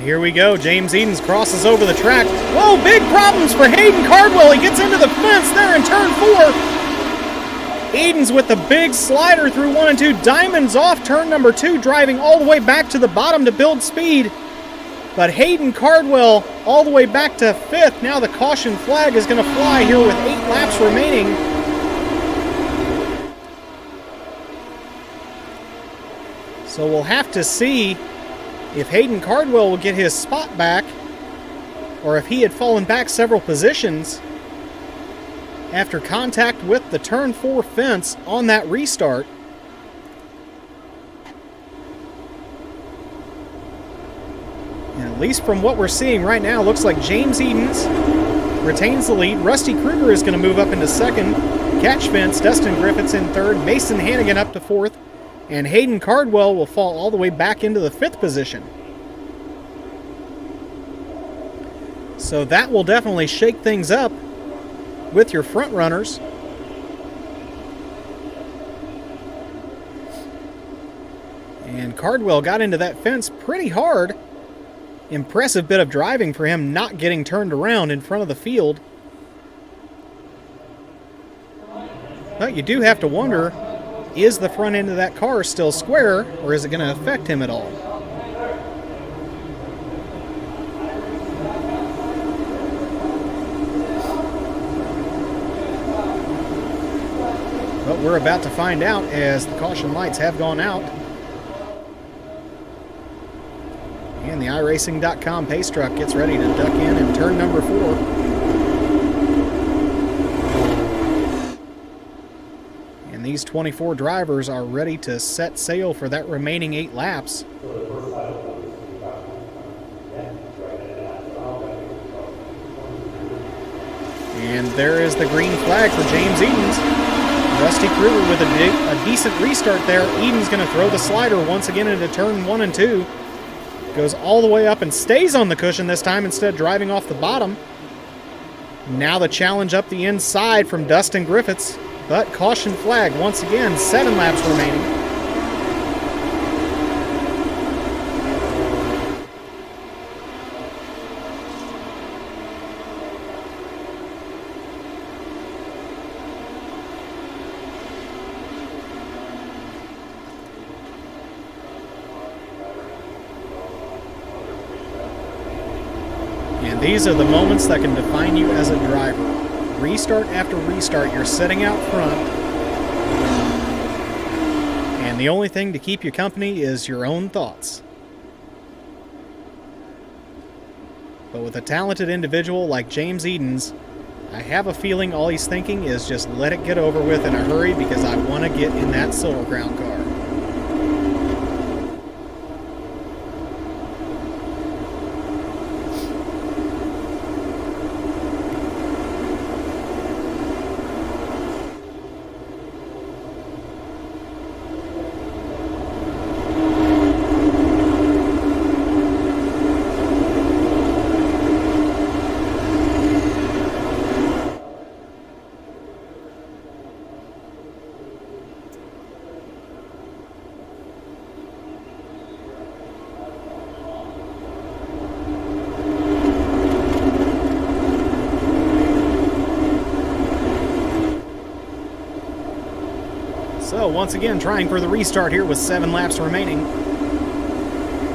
Here we go. James Edens crosses over the track. Whoa, big problems for Hayden Cardwell. He gets into the fence there in turn 4. Edens with the big slider through 1 and 2. Diamonds off turn number 2, driving all the way back to the bottom to build speed. But Hayden Cardwell all the way back to 5th. Now the caution flag is going to fly here with 8 laps remaining. So we'll have to see if Hayden Cardwell will get his spot back, or if he had fallen back several positions after contact with the turn 4 fence on that restart. And at least from what we're seeing right now, looks like James Edens retains the lead. Rusty Kruger is going to move up into 2nd. Catch fence, Dustin Griffiths in 3rd. Mason Hannigan up to 4th. And Hayden Cardwell will fall all the way back into the 5th position. So that will definitely shake things up with your front runners. And Cardwell got into that fence pretty hard. Impressive bit of driving for him, not getting turned around in front of the field. But you do have to wonder, is the front end of that car still square, or is it going to affect him at all? But we're about to find out as the caution lights have gone out. And the iRacing.com pace truck gets ready to duck in turn number 4. These 24 drivers are ready to set sail for that remaining 8 laps. And there is the green flag for James Edens. Rusty Kruger with a decent restart there. Edens going to throw the slider once again into turn 1 and 2. Goes all the way up and stays on the cushion this time instead of driving off the bottom. Now the challenge up the inside from Dustin Griffiths. But caution flag once again, 7 laps remaining. And these are the moments that can define you as a driver. Restart after restart, you're sitting out front, and the only thing to keep you company is your own thoughts. But with a talented individual like James Edens, I have a feeling all he's thinking is just let it get over with in a hurry because I want to get in that Silver Crown car. So once again, trying for the restart here with 7 laps remaining.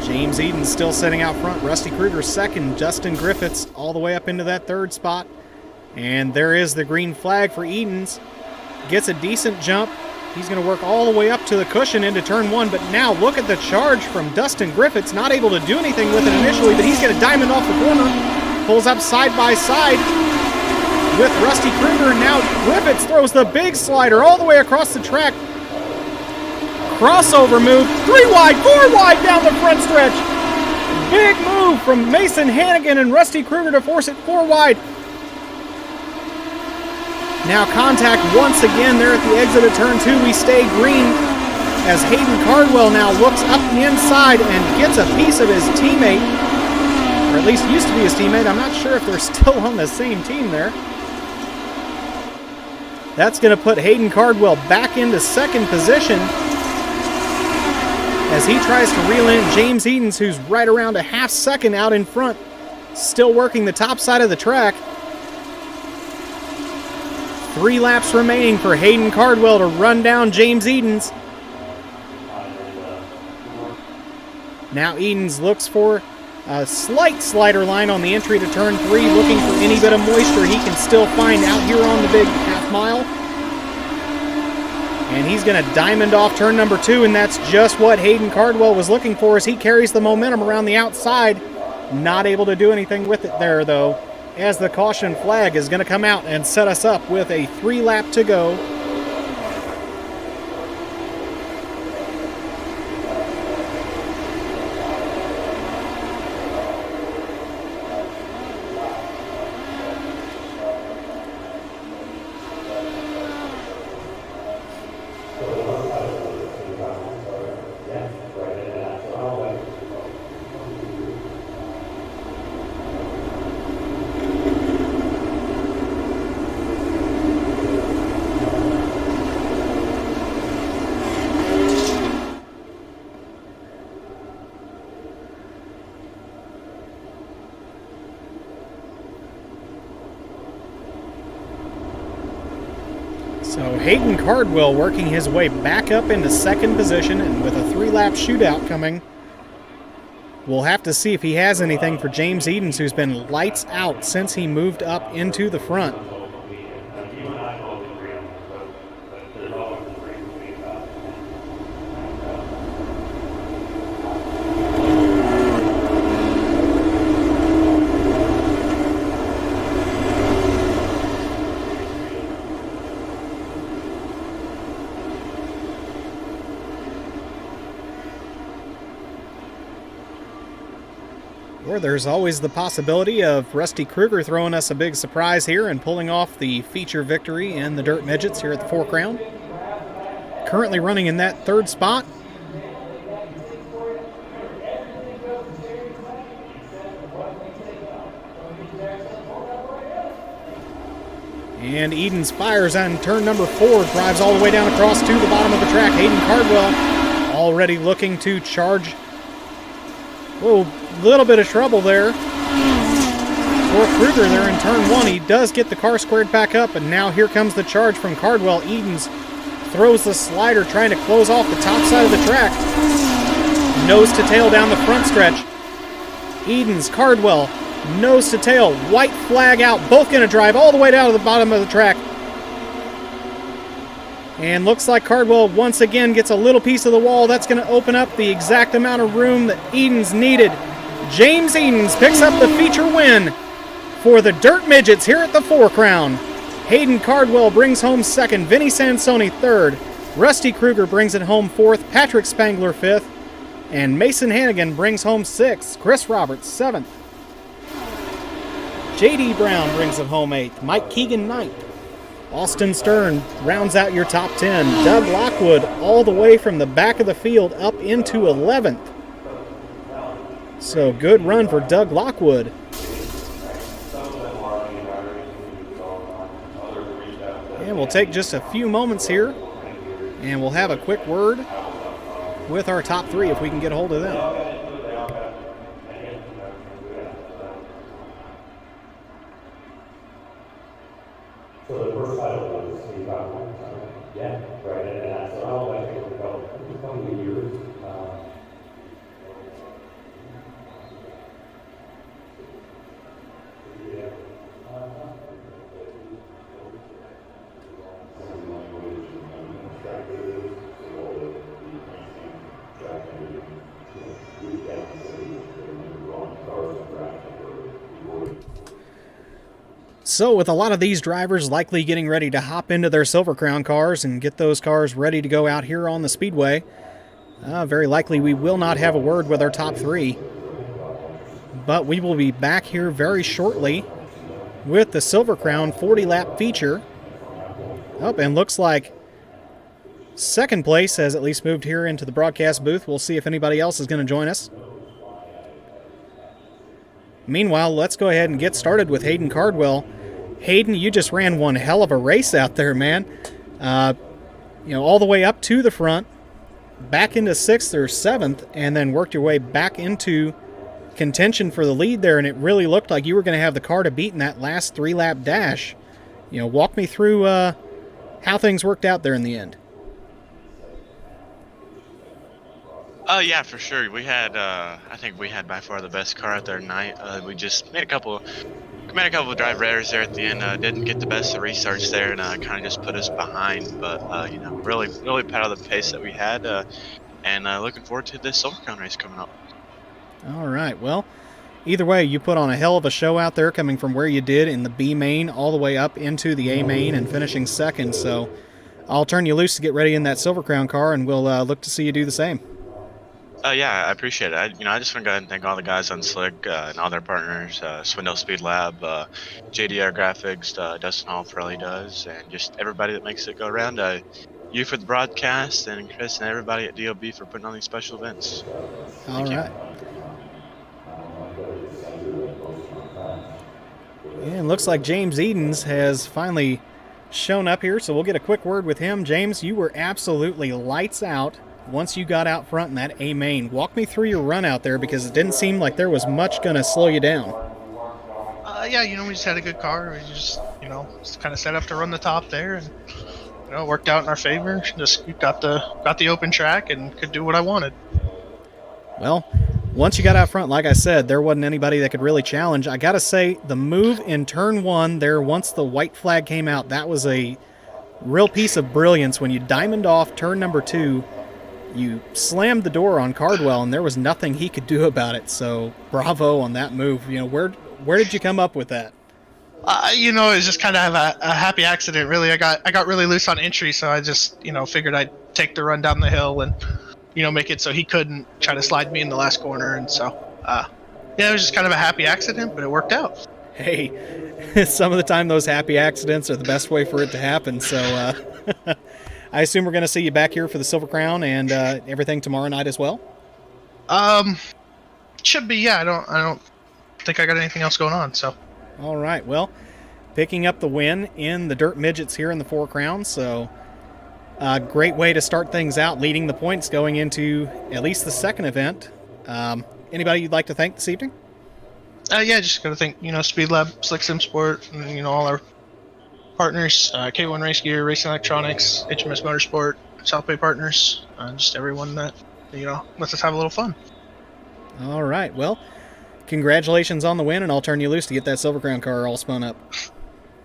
James Eden's still sitting out front. Rusty Krueger second. Justin Griffiths all the way up into that 3rd spot. And there is the green flag for Edens. Gets a decent jump. He's going to work all the way up to the cushion into turn 1. But now look at the charge from Dustin Griffiths. Not able to do anything with it initially, but he's going to diamond off the corner. Pulls up side by side with Rusty Krueger. Now Griffiths throws the big slider all the way across the track. Crossover move, 3 wide, 4 wide down the front stretch. Big move from Mason Hannigan and Rusty Krueger to force it 4 wide. Now contact once again there at the exit of turn 2. We stay green as Hayden Cardwell now looks up the inside and gets a piece of his teammate, or at least used to be his teammate. I'm not sure if they're still on the same team there. That's going to put Hayden Cardwell back into 2nd position as he tries to reel in James Edens, who's right around a half second out in front, still working the top side of the track. 3 laps remaining for Hayden Cardwell to run down James Edens. Now Edens looks for a slight slider line on the entry to turn 3, looking for any bit of moisture he can still find out here on the big half mile. And he's going to diamond off turn number 2, and that's just what Hayden Cardwell was looking for as he carries the momentum around the outside. Not able to do anything with it there, though, as the caution flag is going to come out and set us up with a 3 lap to go. So Hayden Cardwell working his way back up into 2nd position, and with a 3-lap shootout coming, we'll have to see if he has anything for James Edens, who's been lights out since he moved up into the front. Or there's always the possibility of Rusty Krueger throwing us a big surprise here and pulling off the feature victory in the Dirt Midgets here at the 4 Crown. Currently running in that 3rd spot. And Edens fires on turn number 4, drives all the way down across to the bottom of the track. Hayden Cardwell already looking to charge. Whoa, little bit of trouble there for Krueger there in turn 1. He does get the car squared back up, and now here comes the charge from Cardwell. Edens throws the slider, trying to close off the top side of the track. Nose to tail down the front stretch. Edens, Cardwell, nose to tail, white flag out. Both going to drive all the way down to the bottom of the track. And looks like Cardwell once again gets a little piece of the wall. That's going to open up the exact amount of room that Edens needed. James Edens picks up the feature win For the Dirt Midgets here at the 4 Crown, Hayden Cardwell brings home 2nd, Vinny Sansoni 3rd, Rusty Kruger brings it home 4th, Patrick Spangler 5th, and Mason Hannigan brings home 6th, Chris Roberts 7th. J.D. Brown brings it home 8th, Mike Keegan 9th. Austin Stern rounds out your top 10. Doug Lockwood all the way from the back of the field up into 11th. So good run for Doug Lockwood. And we'll take just a few moments here, and we'll have a quick word with our top 3 if we can get a hold of them. So the first title was yeah, right, and that's all I think about 20 years. So with a lot of these drivers likely getting ready to hop into their Silver Crown cars and get those cars ready to go out here on the Speedway, very likely we will not have a word with our top 3. But we will be back here very shortly with the Silver Crown 40-lap feature. Oh, and looks like second place has at least moved here into the broadcast booth. We'll see if anybody else is going to join us. Meanwhile, let's go ahead and get started with Hayden Cardwell. Hayden, you just ran one hell of a race out there, man. All the way up to the front, back into 6th or 7th, and then worked your way back into contention for the lead there, and it really looked like you were going to have the car to beat in that last 3-lap dash. Walk me through how things worked out there in the end. Yeah, for sure. We had, I think we had by far the best car out there tonight. We just made a couple of drive errors there at the end. Didn't get the best of restarts there, and kind of just put us behind. But really proud of the pace that we had, and looking forward to this Silver Crown race coming up. All right. Well, either way, you put on a hell of a show out there, coming from where you did in the B main all the way up into the A main and finishing 2nd. So I'll turn you loose to get ready in that Silver Crown car, and we'll look to see you do the same. Yeah, I appreciate it. I just want to go ahead and thank all the guys on Slick and all their partners, Swindell Speed Lab, JDR Graphics, Dustin Hall Pirelli does, and just everybody that makes it go around. You for the broadcast, and Chris and everybody at DOB for putting on these special events. All right. And looks like James Edens has finally shown up here, so we'll get a quick word with him. James, you were absolutely lights out once you got out front in that A main. Walk me through your run out there, because it didn't seem like there was much going to slow you down. Yeah, we just had a good car. We just kind of set up to run the top there, and it worked out in our favor. Just got the open track and could do what I wanted. Well, once you got out front, like I said, there wasn't anybody that could really challenge. I got to say, the move in turn 1 there, once the white flag came out, that was a real piece of brilliance. When you diamond off turn number 2, you slammed the door on Cardwell, and there was nothing he could do about it. So bravo on that move. Where did you come up with that? It was just kind of a happy accident, really. I got really loose on entry, so I just figured I'd take the run down the hill and make it so he couldn't try to slide me in the last corner. And so it was just kind of a happy accident, but it worked out. Hey, some of the time those happy accidents are the best way for it to happen. So I assume we're going to see you back here for the Silver Crown and everything tomorrow night as well? Should be, yeah. I don't think I got anything else going on, so. All right, well, picking up the win in the Dirt Midgets here in the 4 Crowns, so a great way to start things out, leading the points going into at least the second event. Anybody you'd like to thank this evening? Yeah, just got to thank, Speed Lab, Slick Sim Sport, and, all our partners, K1 Race Gear, Racing Electronics, HMS Motorsport, South Bay Partners, just everyone that, lets us have a little fun. All right, well, congratulations on the win, and I'll turn you loose to get that Silver Crown car all spun up.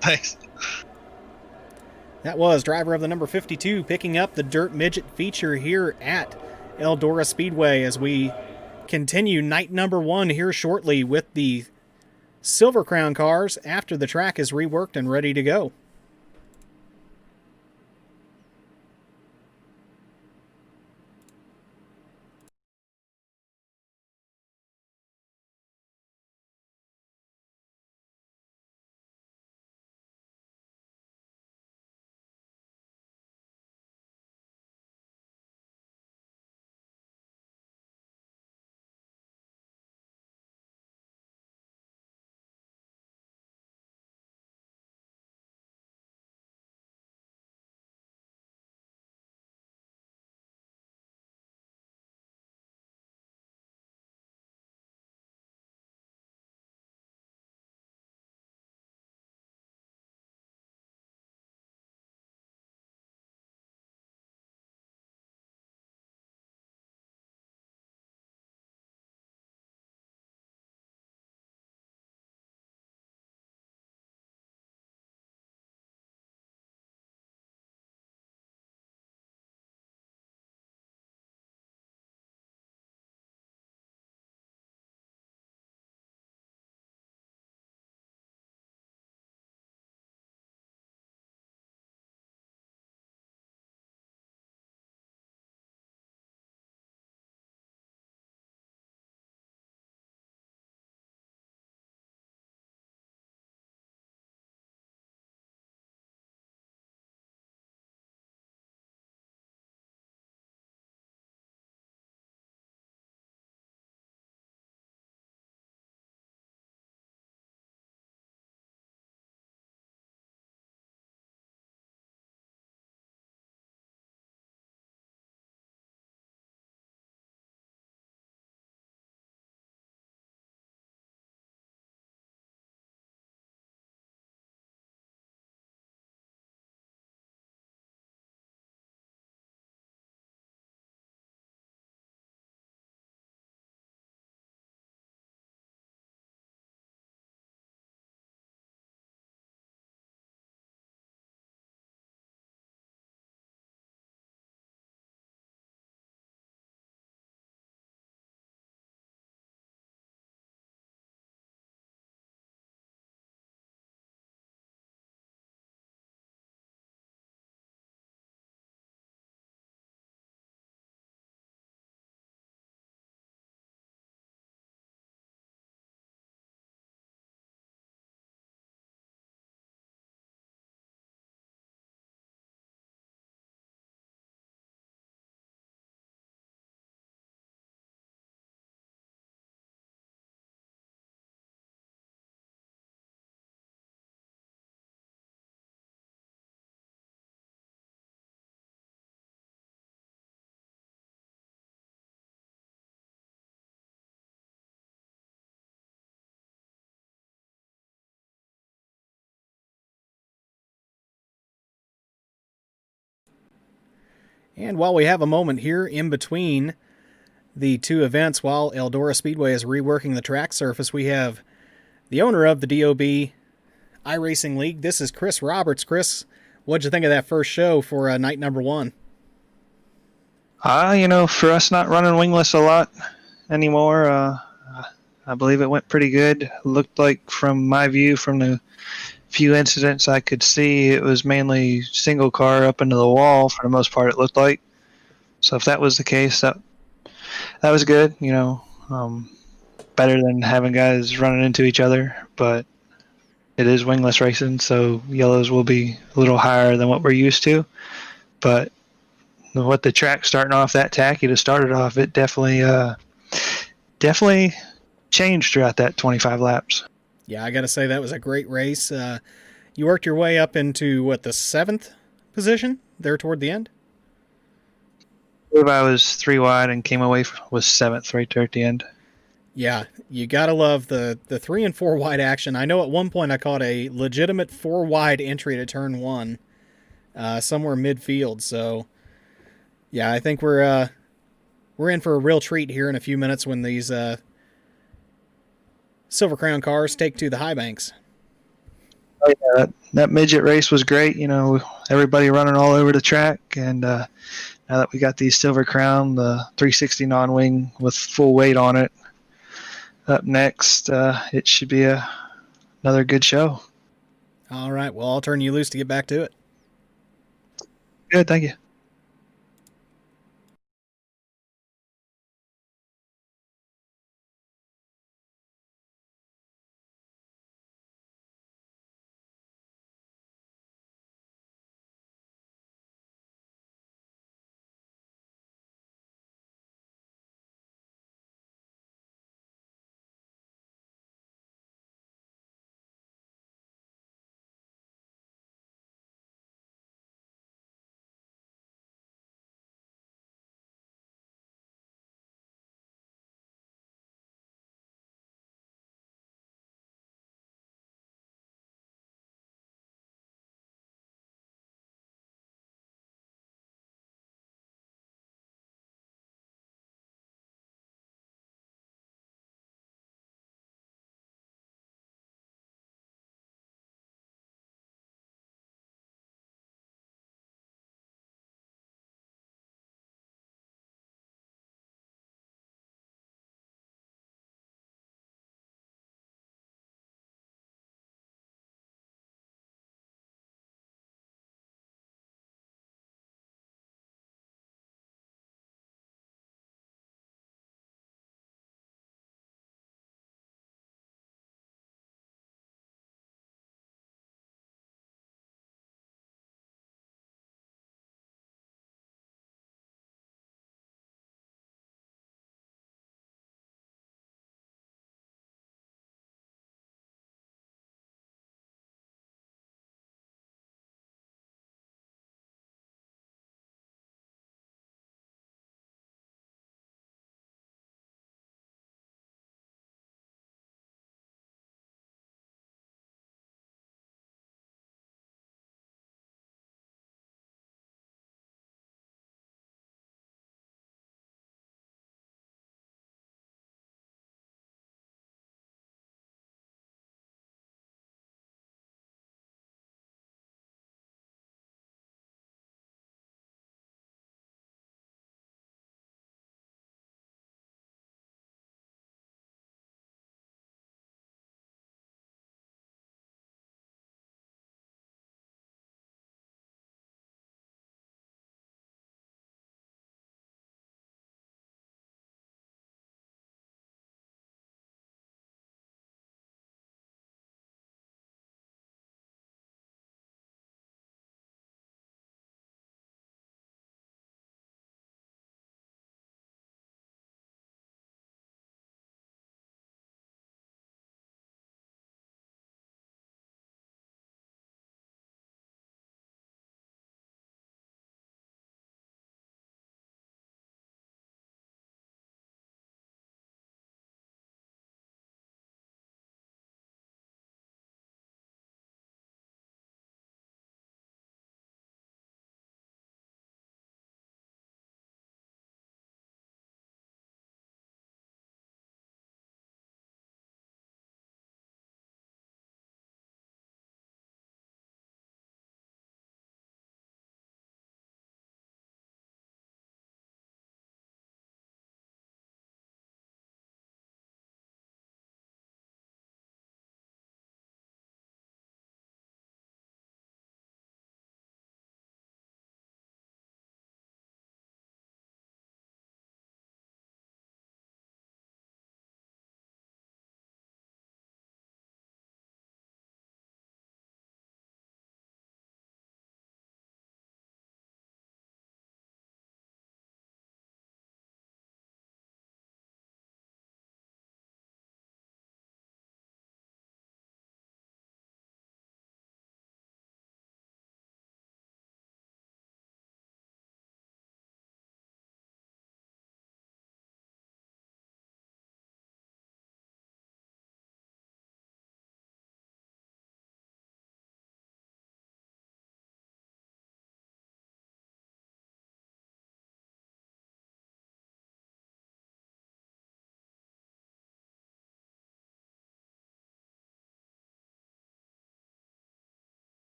Thanks. That was driver of the number 52 picking up the Dirt Midget feature here at Eldora Speedway as we continue night number 1 here shortly with the Silver Crown cars after the track is reworked and ready to go. And while we have a moment here in between the two events, while Eldora Speedway is reworking the track surface, we have the owner of the DOB iRacing League. This is Chris Roberts. Chris, what'd you think of that first show for night number one? For us not running wingless a lot anymore, I believe it went pretty good. Looked like, from my view, from the few incidents I could see, it was mainly single car up into the wall for the most part, it looked like. So if that was the case, that was good, better than having guys running into each other. But it is wingless racing, so yellows will be a little higher than what we're used to. But what the track starting off that tacky to start it off, it definitely changed throughout that 25 laps. Yeah, I got to say that was a great race. You worked your way up into, the 7th position there toward the end? I believe I was 3 wide and came away with 7th right there at the end. Yeah, you got to love the 3 and 4 wide action. I know at one point I caught a legitimate 4 wide entry to turn 1 somewhere midfield. So, yeah, I think we're in for a real treat here in a few minutes when these Silver Crown cars take to the high banks. Oh, yeah, that midget race was great. Everybody running all over the track, and now that we got these Silver Crown, the 360 non-wing with full weight on it, up next, it should be a another good show. All right. Well, I'll turn you loose to get back to it. Good, thank you.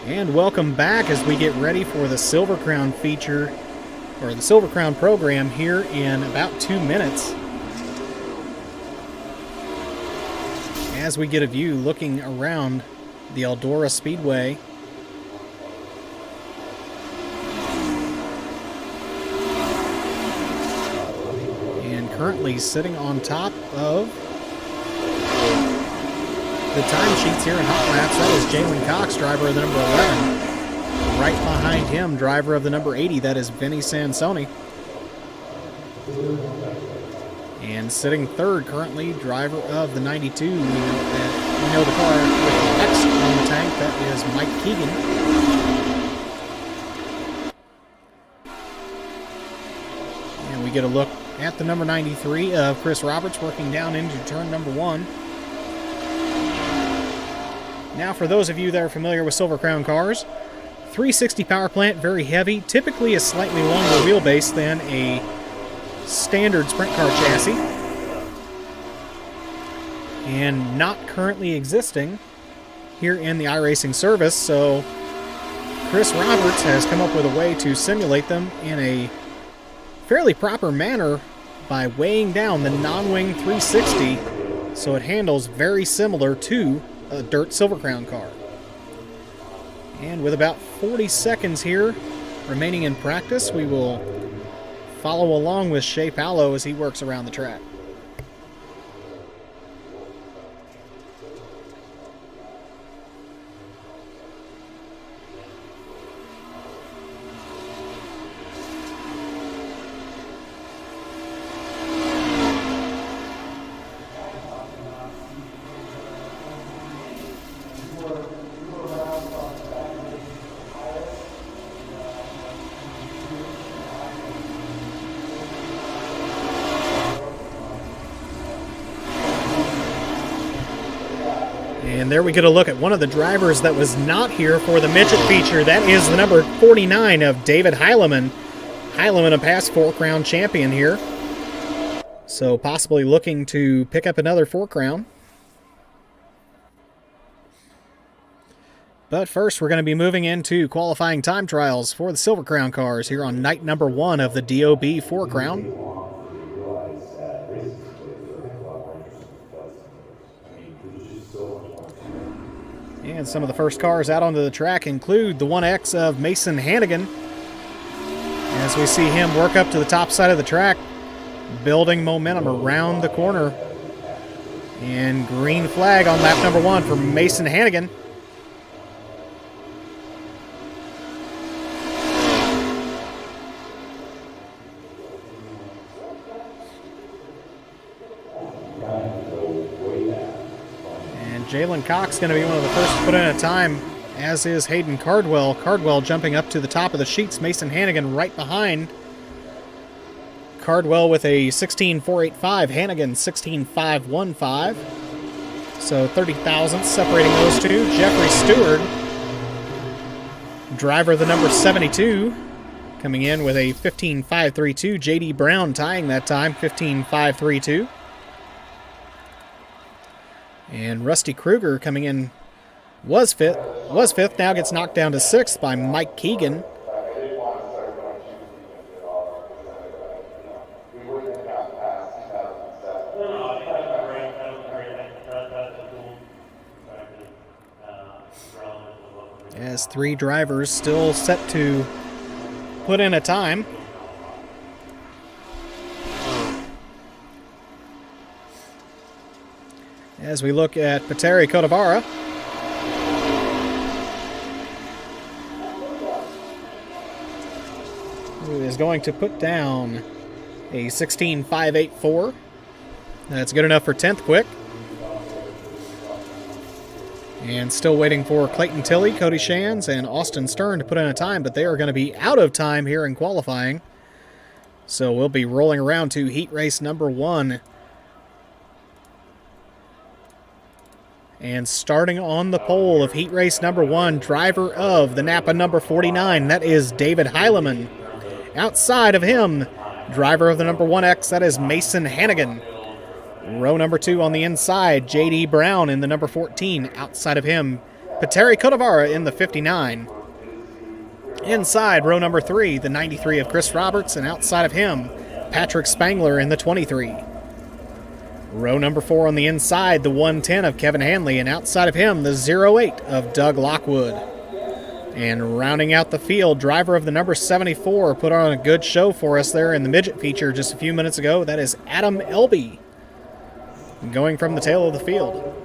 And welcome back as we get ready for the Silver Crown feature, or the Silver Crown program here in about 2 minutes. As we get a view looking around the Eldora Speedway. And currently sitting on top of the time sheets here in Hot Laps, that is Jalen Cox, driver of the number 11. Right behind him, driver of the number 80, that is Vinny Sansoni. And sitting third currently, driver of the 92. We know the car with the X on the tank, that is Mike Keegan. And we get a look at the number 93 of Chris Roberts working down into turn number 1. Now, for those of you that are familiar with Silver Crown cars, 360 power plant, very heavy, typically a slightly longer wheelbase than a standard sprint car chassis, and not currently existing here in the iRacing service, so Chris Roberts has come up with a way to simulate them in a fairly proper manner by weighing down the non-wing 360 so it handles very similar to a dirt Silver Crown car. And with about 40 seconds here remaining in practice, we will follow along with Shea Paolo as he works around the track. And there we get a look at one of the drivers that was not here for the midget feature. That is the number 49 of David Heilemann. Heilemann, a past 4-crown champion here. So possibly looking to pick up another 4-crown. But first, we're going to be moving into qualifying time trials for the Silver Crown cars here on night number 1 of the DOB 4-crown. And some of the first cars out onto the track include the 1X of Mason Hannigan. As we see him work up to the top side of the track, building momentum around the corner. And green flag on lap number 1 for Mason Hannigan. Jalen Cox going to be one of the first to put in a time, as is Hayden Cardwell. Cardwell jumping up to the top of the sheets. Mason Hannigan right behind. Cardwell with a 16.485. Hannigan 16.515. So 30 thousandths separating those two. Jeffrey Stewart, driver of the number 72, coming in with a 15.532. J.D. Brown tying that time, 15.532. And Rusty Kruger coming in was fifth, now gets knocked down to 6th by Mike Keegan. As 3 drivers still set to put in a time. As we look at Petteri Codavara, who is going to put down a 16.584. That's good enough for 10th quick. And still waiting for Clayton Tilley, Cody Shands, and Austin Stern to put in a time, but they are going to be out of time here in qualifying. So we'll be rolling around to heat race number 1. And starting on the pole of heat race number 1, driver of the Napa number 49, that is David Heilemann. Outside of him, driver of the number 1X, that is Mason Hannigan. Row number 2 on the inside, J.D. Brown in the number 14. Outside of him, Petteri Codavara in the 59. Inside, row number 3, the 93 of Chris Roberts, and outside of him, Patrick Spangler in the 23. Row number 4 on the inside, the 110 of Kevin Hanley, and outside of him, the 08 of Doug Lockwood. And rounding out the field, driver of the number 74 put on a good show for us there in the midget feature just a few minutes ago. That is Adam Elby, going from the tail of the field.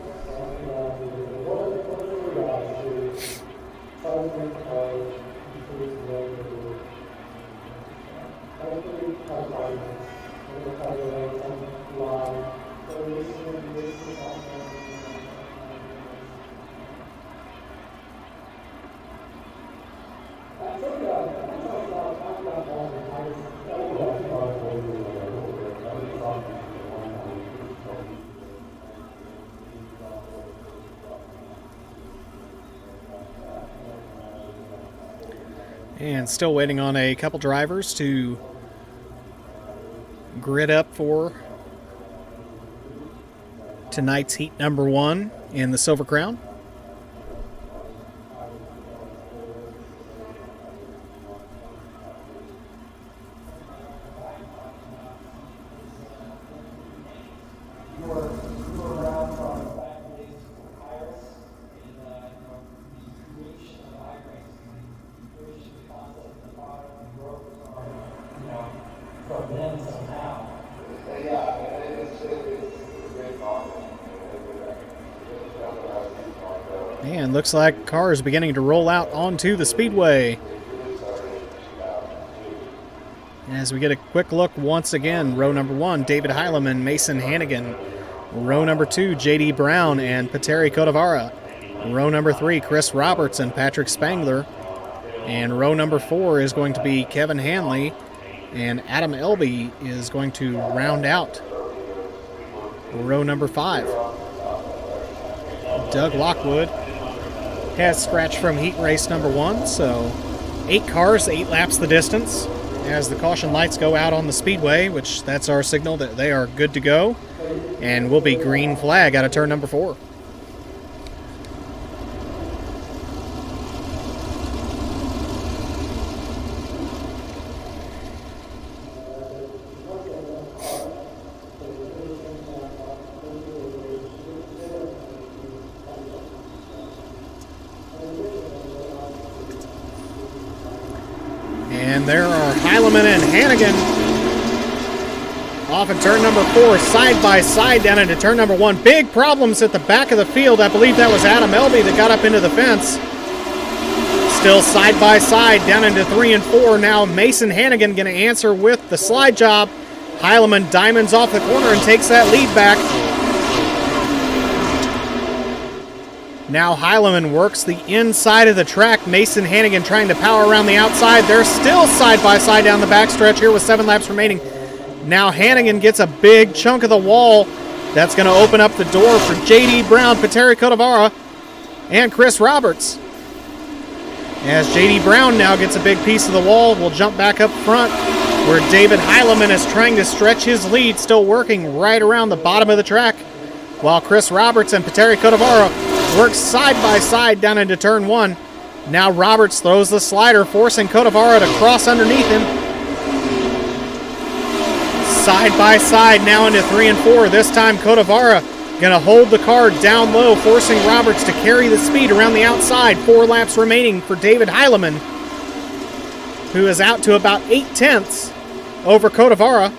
And still waiting on a couple drivers to grid up for tonight's heat number 1 in the Silver Crown. And looks like cars beginning to roll out onto the speedway. As we get a quick look once again, row number 1, David Heileman, Mason Hannigan. Row number 2, J.D. Brown and Petteri Codavara. Row number 3, Chris Roberts and Patrick Spangler. And row number 4 is going to be Kevin Hanley, and Adam Elby is going to round out row number 5. Doug Lockwood has scratched from heat race number 1, so 8 cars, 8 laps the distance as the caution lights go out on the speedway, which that's our signal that they are good to go, and will be green flag out of turn number 4. And there are Heileman and Hannigan off at turn number 4, side by side down into turn number 1. Big problems at the back of the field. I believe that was Adam Elby that got up into the fence. Still side by side down into 3 and 4. Now Mason Hannigan going to answer with the slide job. Heileman diamonds off the corner and takes that lead back. Now Heileman works the inside of the track. Mason Hannigan trying to power around the outside. They're still side by side down the backstretch here with 7 laps remaining. Now Hannigan gets a big chunk of the wall. That's going to open up the door for J.D. Brown, Petteri Codavara, and Chris Roberts. As J.D. Brown now gets a big piece of the wall, we'll jump back up front where David Heileman is trying to stretch his lead, still working right around the bottom of the track, while Chris Roberts and Petteri Codavara work side by side down into turn 1. Now Roberts throws the slider, forcing Codavara to cross underneath him. Side by side now into 3 and 4. This time Codavara going to hold the car down low, forcing Roberts to carry the speed around the outside. 4 laps remaining for David Heileman, who is out to about 8/10 over Codavara.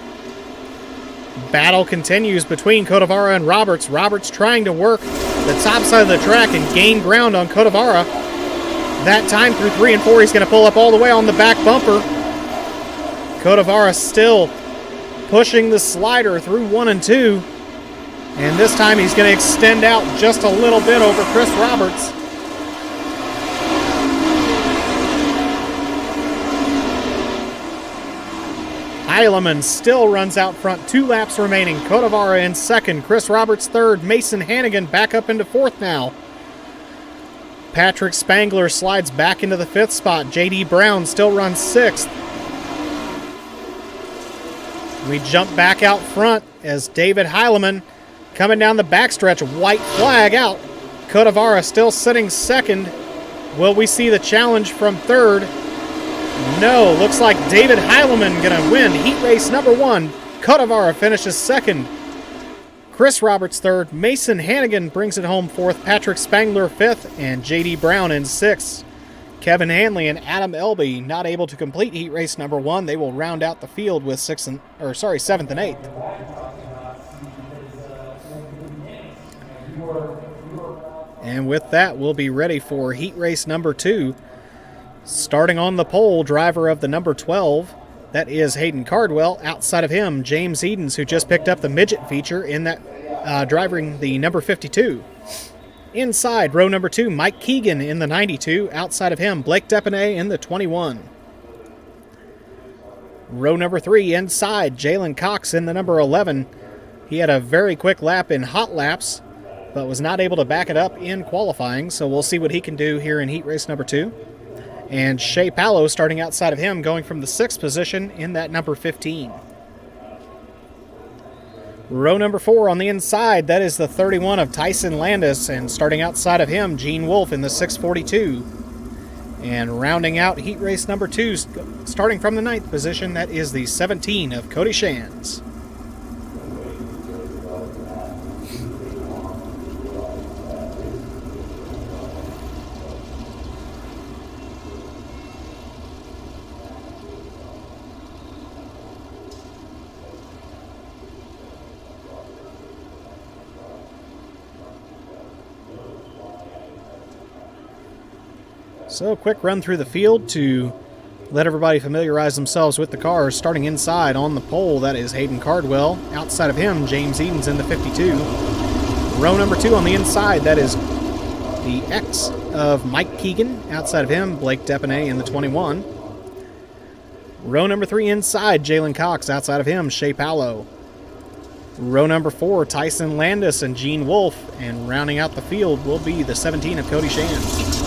Battle continues between Codavara and Roberts. Roberts trying to work the top side of the track and gain ground on Codavara. That time through 3 and 4, he's going to pull up all the way on the back bumper. Codavara still pushing the slider through 1 and 2. And this time he's going to extend out just a little bit over Chris Roberts. Heileman still runs out front, 2 laps remaining. Codavara in second, Chris Roberts third, Mason Hannigan back up into 4th now. Patrick Spangler slides back into the 5th spot. J.D. Brown still runs 6th. We jump back out front as David Heileman coming down the backstretch, white flag out. Codavara still sitting second. Will we see the challenge from third? No. Looks like David Heileman going to win heat race number 1. Codavara finishes second. Chris Roberts third. Mason Hannigan brings it home fourth. Patrick Spangler fifth. And J.D. Brown in sixth. Kevin Hanley and Adam Elby not able to complete heat race number 1. They will round out the field with 7th and 8th. And with that, we'll be ready for heat race number 2. Starting on the pole, driver of the number 12, that is Hayden Cardwell. Outside of him, James Edens, who just picked up the midget feature in that driving the number 52. Inside, row number 2, Mike Keegan in the 92. Outside of him, Blake Depanay in the 21. Row number 3, inside, Jalen Cox in the number 11. He had a very quick lap in hot laps, but was not able to back it up in qualifying, so we'll see what he can do here in heat race number 2. And Shea Pallow starting outside of him, going from the 6th position in that number 15. Row number 4 on the inside, that is the 31 of Tyson Landis, and starting outside of him, Gene Wolfe in the 642. And rounding out heat race number 2, starting from the 9th position, that is the 17 of Cody Shands. So, quick run through the field to let everybody familiarize themselves with the cars. Starting inside on the pole, that is Hayden Cardwell. Outside of him, James Edens in the 52. Row number 2 on the inside, that is the X of Mike Keegan. Outside of him, Blake Depanay in the 21. Row number 3 inside, Jalen Cox. Outside of him, Shea Pallow. Row number 4, Tyson Landis and Gene Wolfe. And rounding out the field will be the 17 of Cody Shands.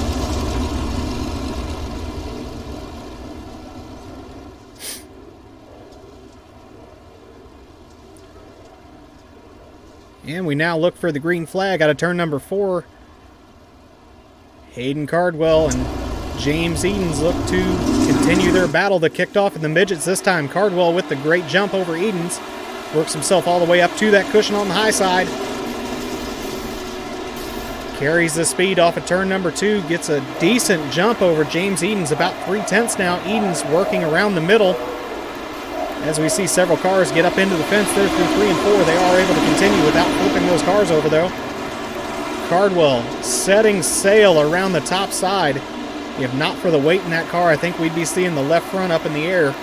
And we now look for the green flag out of turn number 4. Hayden Cardwell and James Edens look to continue their battle that kicked off in the midgets. This time Cardwell with the great jump over Edens. Works himself all the way up to that cushion on the high side. Carries the speed off of turn number 2. Gets a decent jump over James Edens. About 3/10 now. Edens working around the middle. As we see several cars get up into the fence there through 3 and 4, they are able to continue without flipping those cars over, though. Cardwell setting sail around the top side. If not for the weight in that car, I think we'd be seeing the left front up in the air.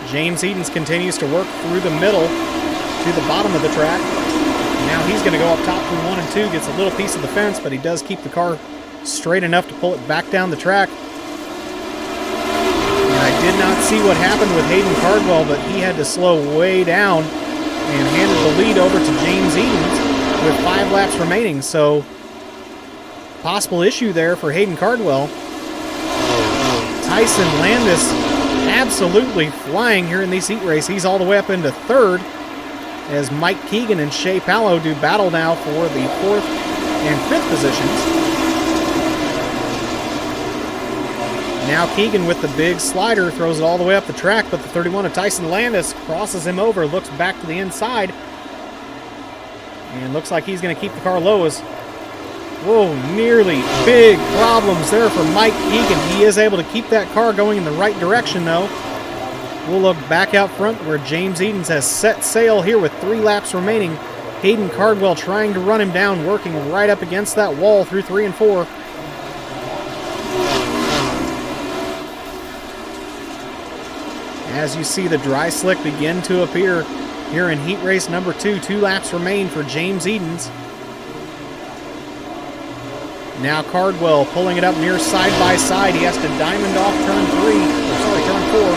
James Edens continues to work through the middle to the bottom of the track. Now he's going to go up top through 1 and 2, gets a little piece of the fence, but he does keep the car straight enough to pull it back down the track. I did not see what happened with Hayden Cardwell, but he had to slow way down and handed the lead over to James Edens with 5 laps remaining. So, possible issue there for Hayden Cardwell. Tyson Landis absolutely flying here in this heat race. He's all the way up into 3rd as Mike Keegan and Shea Pallow do battle now for the 4th and 5th positions. Now Keegan with the big slider throws it all the way up the track, but the 31 of Tyson Landis crosses him over, looks back to the inside, and looks like he's going to keep the car low as, whoa, nearly big problems there for Mike Keegan. He is able to keep that car going in the right direction, though. We'll look back out front where James Edens has set sail here with 3 laps remaining. Hayden Cardwell trying to run him down, working right up against that wall through 3 and 4. As you see the dry slick begin to appear here in heat race number 2. 2 laps remain for James Edens. Now Cardwell pulling it up near side by side. He has to diamond off turn 4.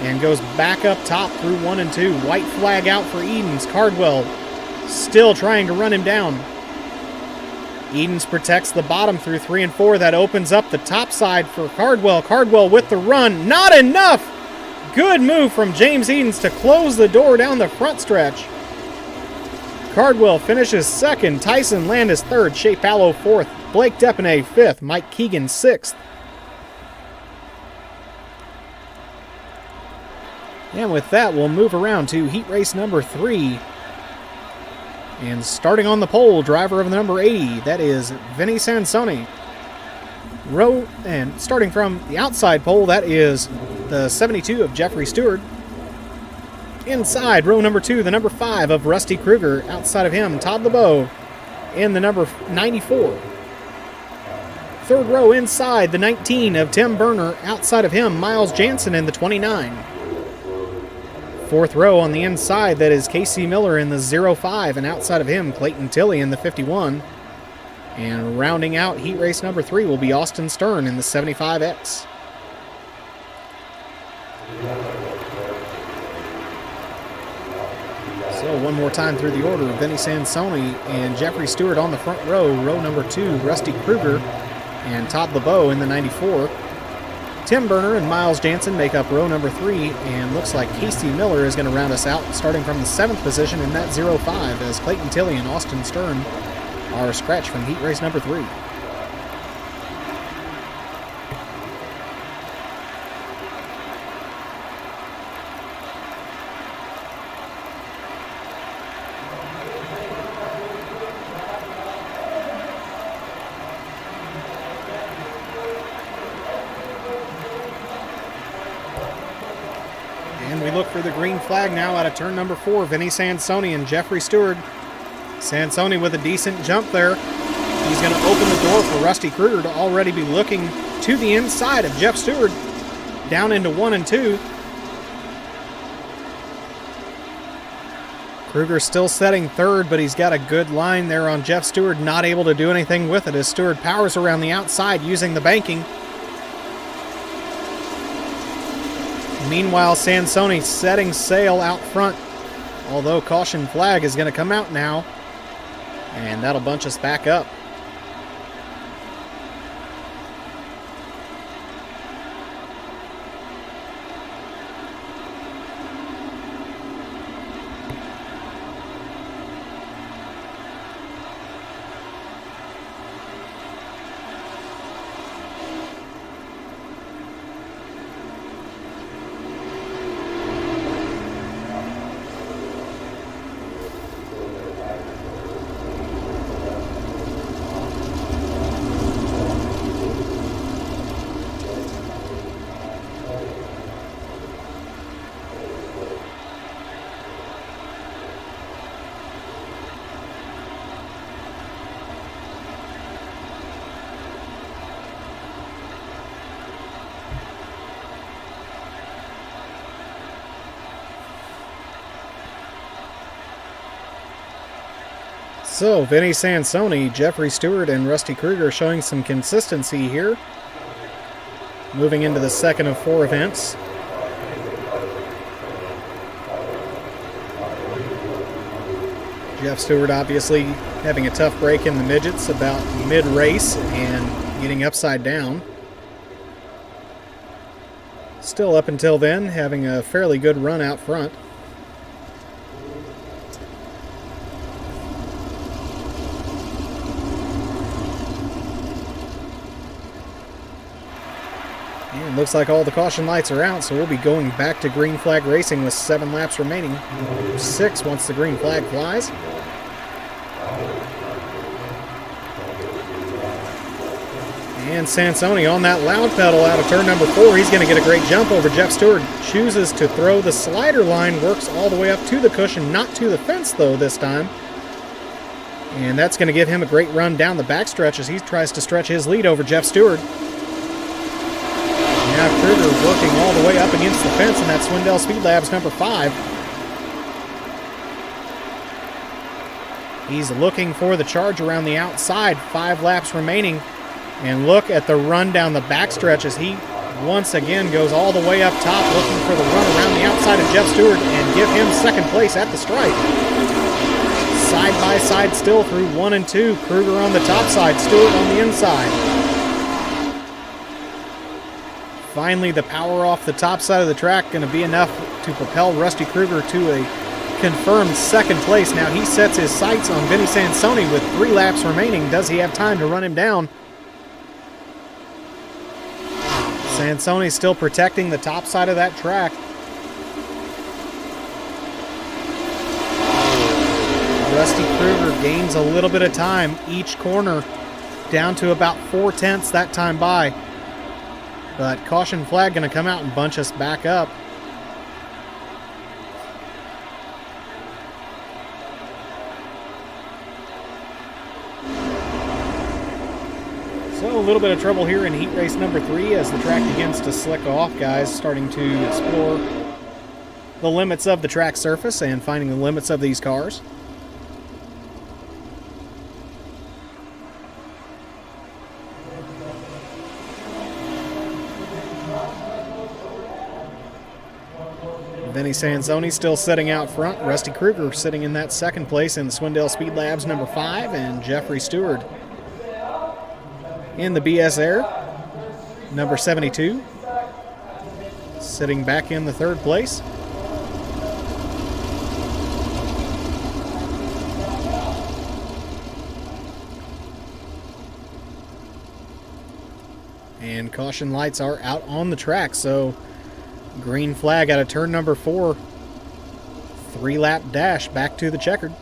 And goes back up top through 1 and 2. White flag out for Edens. Cardwell still trying to run him down. Edens protects the bottom through 3 and 4. That opens up the top side for Cardwell. Cardwell with the run. Not enough! Good move from James Edens to close the door down the front stretch. Cardwell finishes second. Tyson Landis third. Shea Pallow fourth. Blake Depanay fifth. Mike Keegan sixth. And with that, we'll move around to heat race number 3. And starting on the pole, driver of the number 80, that is Vinny Sansoni. And starting from the outside pole, that is the 72 of Jeffrey Stewart. Inside, row number 2, the number 5 of Rusty Kruger. Outside of him, Todd LeBeau in the number 94. Third row inside, the 19 of Tim Berner. Outside of him, Miles Jansen in the 29. Fourth row on the inside, that is Casey Miller in the 05, and outside of him, Clayton Tilley in the 51. And rounding out heat race number 3 will be Austin Stern in the 75X. So one more time through the order, Vinny Sansoni and Jeffrey Stewart on the front row. Row number 2, Rusty Kruger and Todd LeBeau in the 94. Tim Berner and Miles Jansen make up row number 3, and looks like Casey Miller is going to round us out starting from the 7th position in that 05, as Clayton Tilley and Austin Stern are scratched from heat race number 3. And we look for the green flag now out of turn number 4, Vinny Sansoni and Jeffrey Stewart. Sansoni with a decent jump there. He's going to open the door for Rusty Kruger to already be looking to the inside of Jeff Stewart, down into 1 and 2. Kruger still setting third, but he's got a good line there on Jeff Stewart, not able to do anything with it as Stewart powers around the outside using the banking. Meanwhile, Sansoni setting sail out front, although caution flag is going to come out now, and that'll bunch us back up. So, Vinny Sansoni, Jeffrey Stewart, and Rusty Kruger showing some consistency here. Moving into the second of 4 events. Jeff Stewart obviously having a tough break in the midgets about mid-race and getting upside down. Still up until then having a fairly good run out front. And looks like all the caution lights are out, so we'll be going back to green flag racing with 7 laps remaining. 6 once the green flag flies. And Sansoni on that loud pedal out of turn number 4. He's going to get a great jump over Jeff Stewart. Chooses to throw the slider line, works all the way up to the cushion, not to the fence though this time. And that's going to give him a great run down the backstretch as he tries to stretch his lead over Jeff Stewart. Now Kruger working all the way up against the fence, and that's Swindell Speed Labs number 5. He's looking for the charge around the outside, 5 laps remaining. And look at the run down the backstretch as he once again goes all the way up top, looking for the run around the outside of Jeff Stewart and give him second place at the stripe. Side by side still through 1 and 2. Kruger on the top side, Stewart on the inside. Finally, the power off the top side of the track going to be enough to propel Rusty Kruger to a confirmed second place. Now he sets his sights on Vinny Sansoni with 3 laps remaining. Does he have time to run him down? Sansoni still protecting the top side of that track. Rusty Kruger gains a little bit of time each corner, down to about 4/10 that time by. But caution flag going to come out and bunch us back up. So a little bit of trouble here in heat race number 3 as the track begins to slick off. Guys starting to explore the limits of the track surface and finding the limits of these cars. Vinny Sansoni still sitting out front. Rusty Kruger sitting in that second place in the Swindale Speed Labs number 5, and Jeffrey Stewart in the BS Air number 72, sitting back in the third place. And caution lights are out on the track, so green flag out of turn number 4. 3-lap dash back to the checkered.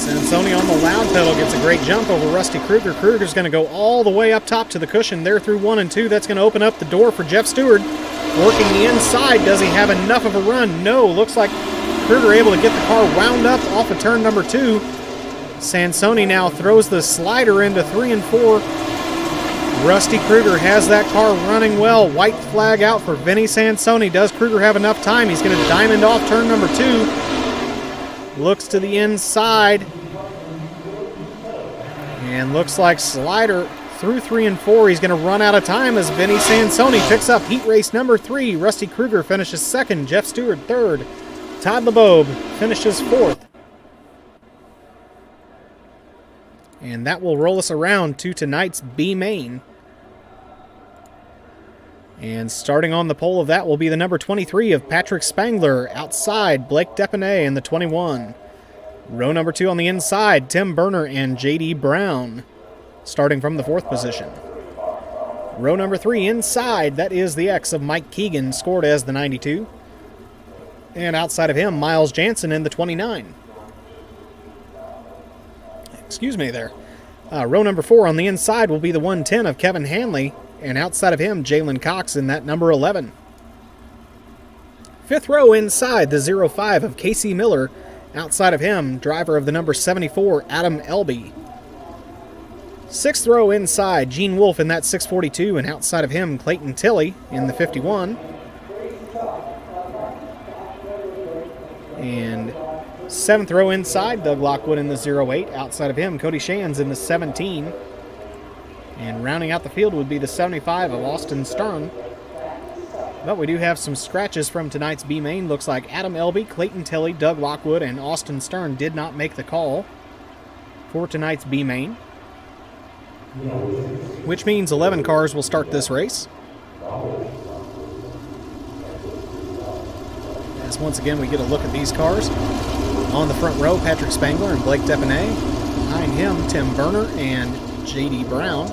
Sansoni on the loud pedal gets a great jump over Rusty Kruger. Kruger's going to go all the way up top to the cushion there through 1 and 2. That's going to open up the door for Jeff Stewart. Working the inside. Does he have enough of a run? No. Looks like Kruger able to get the car wound up off of turn number 2. Sansoni now throws the slider into 3 and 4. Rusty Kruger has that car running well. White flag out for Vinny Sansoni. Does Kruger have enough time? He's going to diamond off turn number 2. Looks to the inside. And looks like slider through 3 and 4. He's going to run out of time as Vinny Sansoni picks up heat race number 3. Rusty Kruger finishes 2nd. Jeff Stewart 3rd. Todd LeBobe finishes 4th. And that will roll us around to tonight's B main. And starting on the pole of that will be the number 23 of Patrick Spangler. Outside, Blake Depanay in the 21. Row number 2 on the inside, Tim Berner and J.D. Brown, starting from the 4th position. Row number 3 inside, that is the X of Mike Keegan, scored as the 92. And outside of him, Miles Jansen in the 29. Excuse me there. Row number 4 on the inside will be the 110 of Kevin Hanley, and outside of him, Jalen Cox in that number 11. 5th row inside, the 05 of Casey Miller. Outside of him, driver of the number 74, Adam Elby. 6th row inside, Gene Wolfe in that 642, and outside of him, Clayton Tilley in the 51. And 7th row inside, Doug Lockwood in the 08. Outside of him, Cody Shands in the 17. And rounding out the field would be the 75 of Austin Stern. But we do have some scratches from tonight's B main. Looks like Adam Elby, Clayton Tilley, Doug Lockwood, and Austin Stern did not make the call for tonight's B main, which means 11 cars will start this race. As once again we get a look at these cars. On the front row, Patrick Spangler and Blake Depanay. Behind him, Tim Berner and J.D. Brown.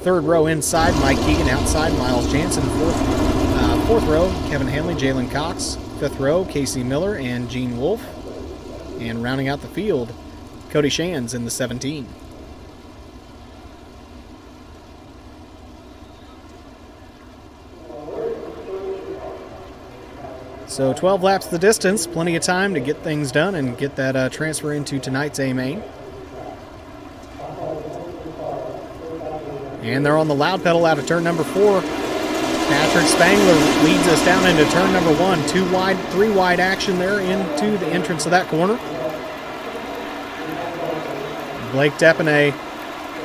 3rd row inside, Mike Keegan. Outside, Miles Jansen. 4th row, Kevin Hanley, Jalen Cox. 5th row, Casey Miller and Gene Wolfe. And rounding out the field, Cody Shands in the 17. So 12 laps the distance, plenty of time to get things done and get that transfer into tonight's A main. And they're on the loud pedal out of turn number 4. Patrick Spangler leads us down into turn number 1. 2 wide, 3 wide action there into the entrance of that corner. Blake Depanay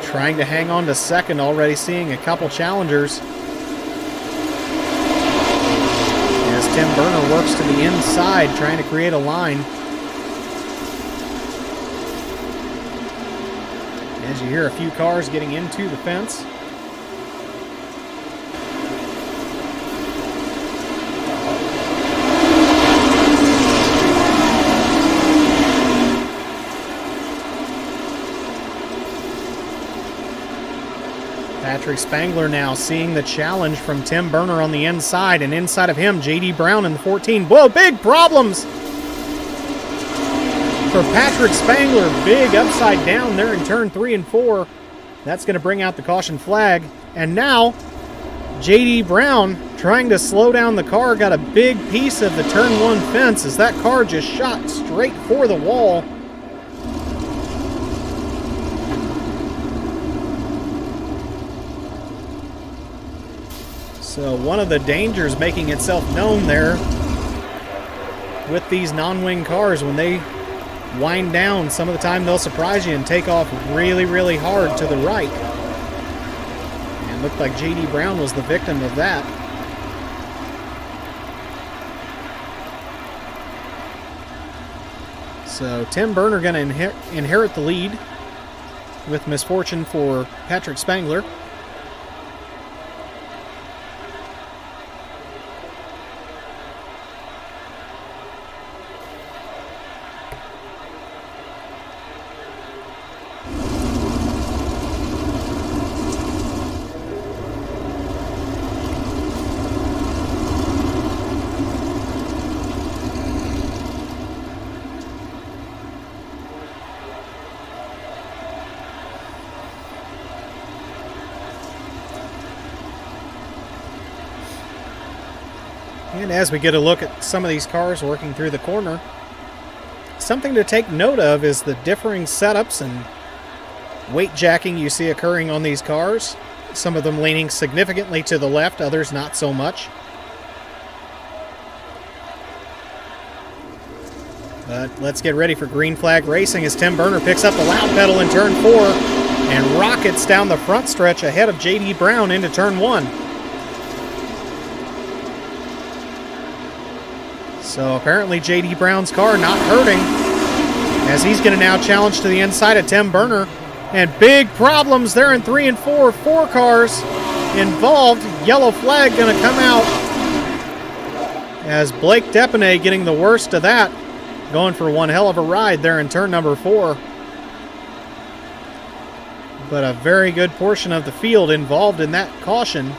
trying to hang on to 2nd, already seeing a couple challengers Tim Berner works to the inside, trying to create a line. As you hear a few cars getting into the fence. Patrick Spangler now seeing the challenge from Tim Berner on the inside, and inside of him, J.D. Brown in the 14. Whoa, big problems for Patrick Spangler. Big upside down there in turn 3 and 4. That's going to bring out the caution flag. And now, J.D. Brown trying to slow down the car, got a big piece of the turn 1 fence as that car just shot straight for the wall. So one of the dangers making itself known there with these non-wing cars, when they wind down, some of the time they'll surprise you and take off really, really hard to the right. And it looked like J.D. Brown was the victim of that. So Tim Berner going to inherit the lead with misfortune for Patrick Spangler. And as we get a look at some of these cars working through the corner, something to take note of is the differing setups and weight jacking you see occurring on these cars. Some of them leaning significantly to the left, others not so much. But let's get ready for green flag racing as Tim Berner picks up the loud pedal in turn 4 and rockets down the front stretch ahead of J.D. Brown into turn 1. So apparently J.D. Brown's car not hurting, as he's going to now challenge to the inside of Tim Berner. And big problems there in 3 and 4. 4 cars involved. Yellow flag going to come out as Blake Depenay getting the worst of that, going for one hell of a ride there in turn number 4. But a very good portion of the field involved in that caution.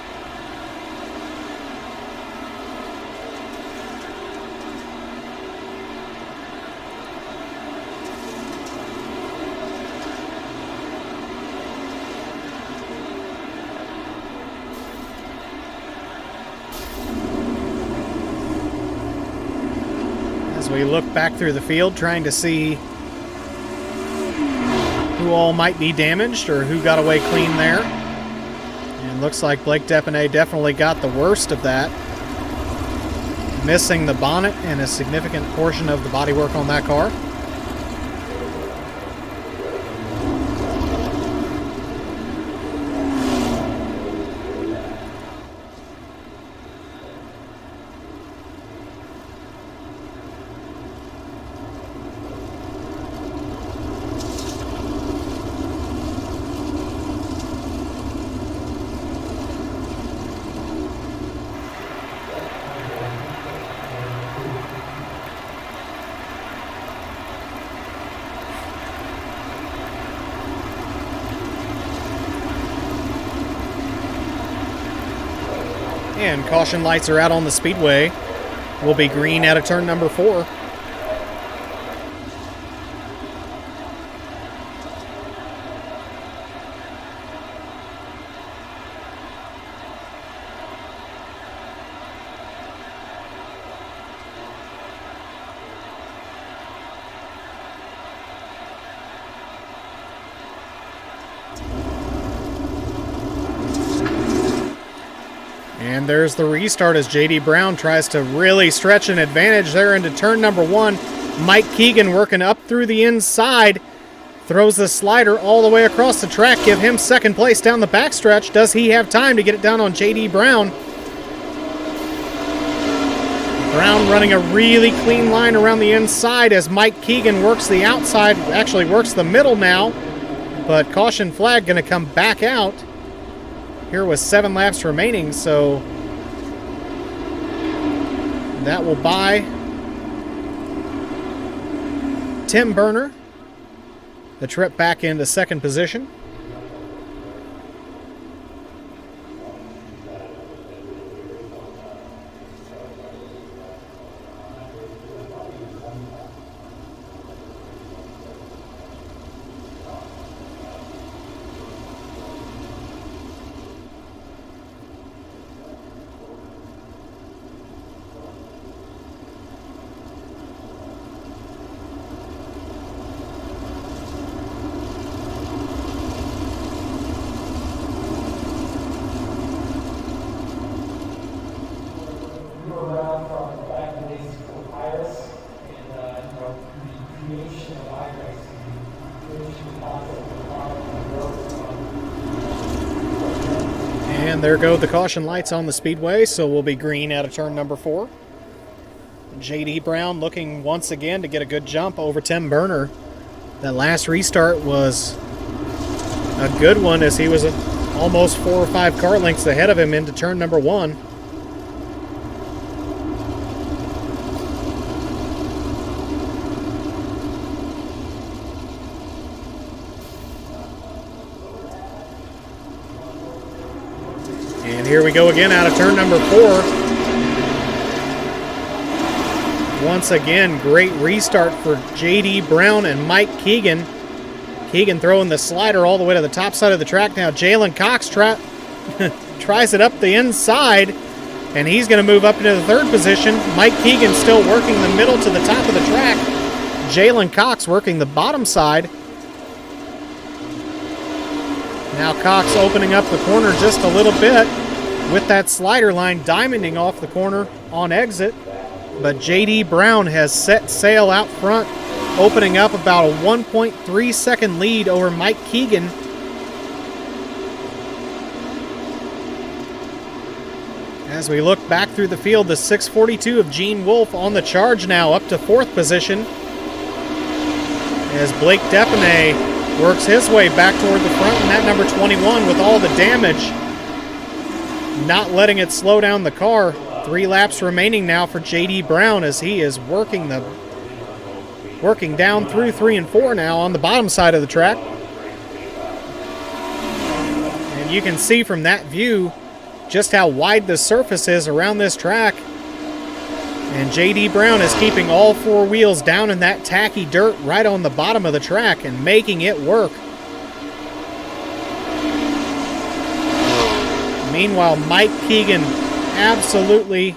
As we look back through the field, trying to see who all might be damaged or who got away clean there. And looks like Blake Depenay definitely got the worst of that, missing the bonnet and a significant portion of the bodywork on that car. And caution lights are out on the speedway. Will be green out of turn number 4. And there's the restart as J.D. Brown tries to really stretch an advantage there into turn number 1. Mike Keegan working up through the inside. Throws the slider all the way across the track. Give him second place down the backstretch. Does he have time to get it down on J.D. Brown? Brown running a really clean line around the inside as Mike Keegan works the outside, actually works the middle now, but caution flag going to come back out here with 7 laps remaining, so that will buy Tim Burner the trip back into second position. And there go the caution lights on the speedway, so we'll be green out of turn number 4. J.D. Brown looking once again to get a good jump over Tim Burner. That last restart was a good one as he was almost 4 or 5 car lengths ahead of him into turn number 1. And here we go again out of turn number 4. Once again, great restart for J.D. Brown and Mike Keegan. Keegan throwing the slider all the way to the top side of the track now. Jalen Cox tries it up the inside, and he's going to move up into the 3rd position. Mike Keegan still working the middle to the top of the track. Jalen Cox working the bottom side. Now Cox opening up the corner just a little bit with that slider line diamonding off the corner on exit. But J.D. Brown has set sail out front, opening up about a 1.3 second lead over Mike Keegan. As we look back through the field, the 642 of Gene Wolfe on the charge now, up to 4th position. As Blake Depanay works his way back toward the front, and that number 21 with all the damage, not letting it slow down the car. 3 laps remaining now for J.D. Brown as he is working down through 3 and 4 now on the bottom side of the track. And you can see from that view just how wide the surface is around this track. And J.D. Brown is keeping all 4 wheels down in that tacky dirt right on the bottom of the track and making it work. Meanwhile, Mike Keegan absolutely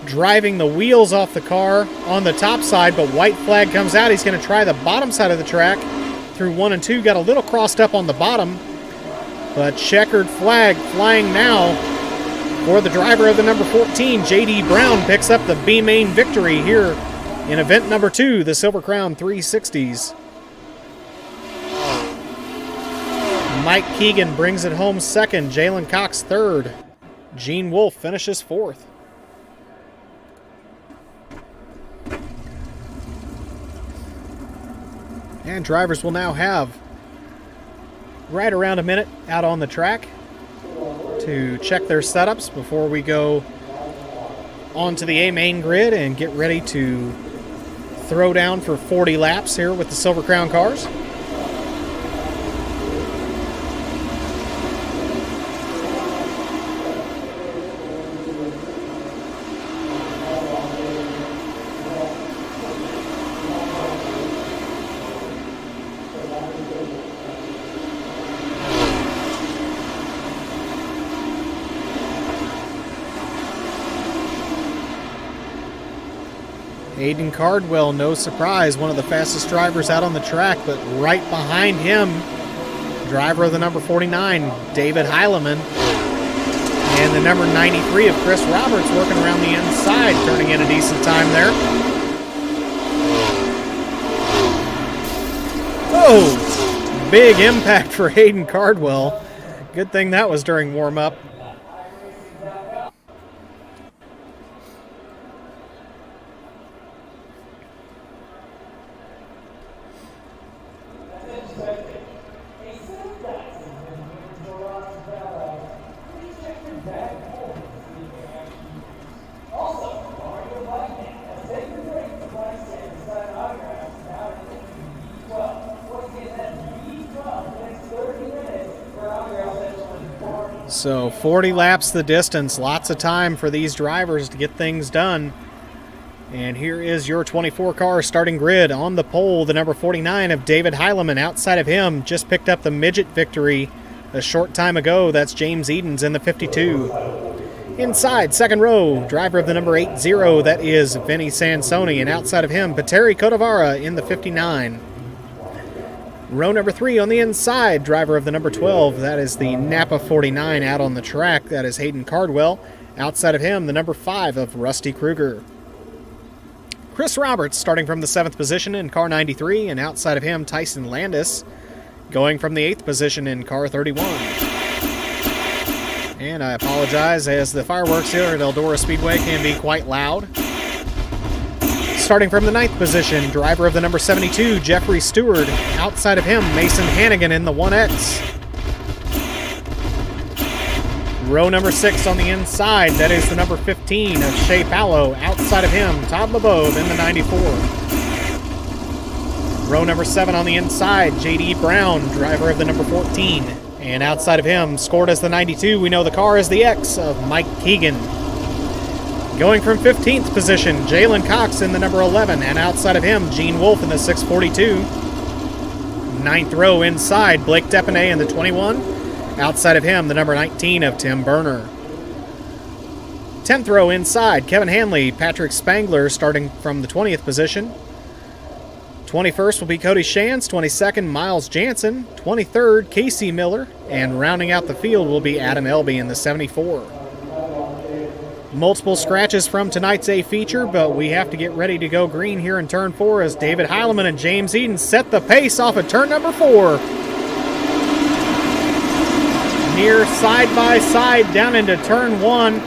driving the wheels off the car on the top side, but white flag comes out. He's going to try the bottom side of the track through 1 and 2. Got a little crossed up on the bottom, but checkered flag flying now for the driver of the number 14. J.D. Brown picks up the B-Main victory here in event number 2, the Silver Crown 360s. Mike Keegan brings it home 2nd, Jalen Cox 3rd. Gene Wolfe finishes 4th. And drivers will now have right around a minute out on the track to check their setups before we go onto the A-Main grid and get ready to throw down for 40 laps here with the Silver Crown cars. Aiden Cardwell, no surprise, one of the fastest drivers out on the track, but right behind him, driver of the number 49, David Heileman, and the number 93 of Chris Roberts working around the inside, turning in a decent time there. Oh, big impact for Aiden Cardwell. Good thing that was during warm-up. So 40 laps the distance. Lots of time for these drivers to get things done. And here is your 24 car starting grid. On the pole, the number 49 of David Heilemann. Outside of him, just picked up the midget victory a short time ago. That's James Edens in the 52. Inside, second row, driver of the number 80, that is Vinny Sansoni. And outside of him, Petteri Codavara in the 59. Row number 3 on the inside, driver of the number 12, that is the Napa 49 out on the track. That is Hayden Cardwell. Outside of him, the number 5 of Rusty Kruger. Chris Roberts starting from the 7th position in car 93, and outside of him, Tyson Landis going from the 8th position in car 31. And I apologize, as the fireworks here at Eldora Speedway can be quite loud. Starting from the 9th position, driver of the number 72, Jeffrey Stewart. Outside of him, Mason Hannigan in the 1X. Row number 6 on the inside, that is the number 15 of Shea Pallow. Outside of him, Todd LeBove in the 94. Row number 7 on the inside, J.D. Brown, driver of the number 14. And outside of him, scored as the 92, we know the car is the X of Mike Keegan. Going from 15th position, Jalen Cox in the number 11. And outside of him, Gene Wolfe in the 642. 9th row inside, Blake Depenay in the 21. Outside of him, the number 19 of Tim Berner. 10th row inside, Kevin Hanley, Patrick Spangler starting from the 20th position. 21st will be Cody Shantz, 22nd, Miles Jansen, 23rd, Casey Miller, and rounding out the field will be Adam Elby in the 74. Multiple scratches from tonight's A feature, but we have to get ready to go green here in turn 4 as David Heilemann and James Edens set the pace off of turn number 4. Near side by side down into turn 1.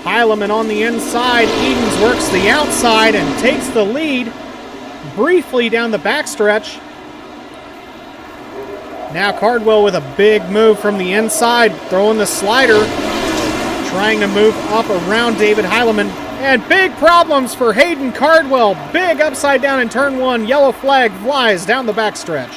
Heilemann on the inside. Edens works the outside and takes the lead briefly down the backstretch. Now Cardwell with a big move from the inside, throwing the slider, trying to move up around David Heilemann. And big problems for Hayden Cardwell. Big upside down in turn 1. Yellow flag flies down the backstretch.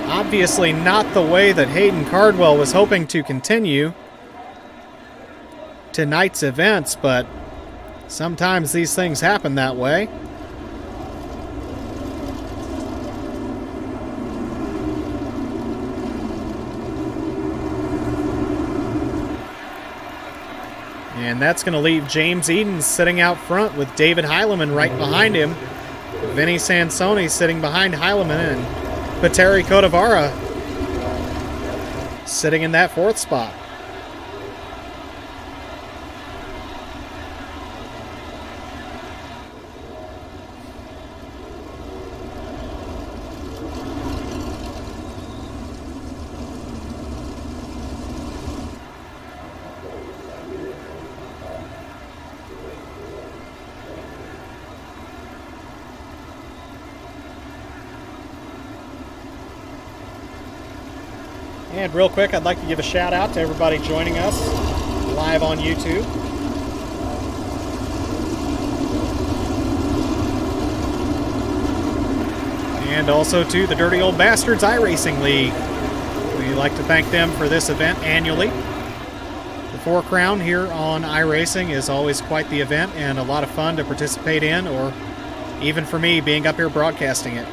Obviously not the way that Hayden Cardwell was hoping to continue tonight's events, but sometimes these things happen that way. And that's going to leave James Edens sitting out front with David Heilemann right behind him. Vinny Sansoni sitting behind Heilemann, and Petteri Codavara sitting in that 4th spot. And real quick, I'd like to give a shout out to everybody joining us live on YouTube. And also to the Dirty Old Bastards iRacing League. We like to thank them for this event annually. The 4 Crown here on iRacing is always quite the event and a lot of fun to participate in, or even for me being up here broadcasting it.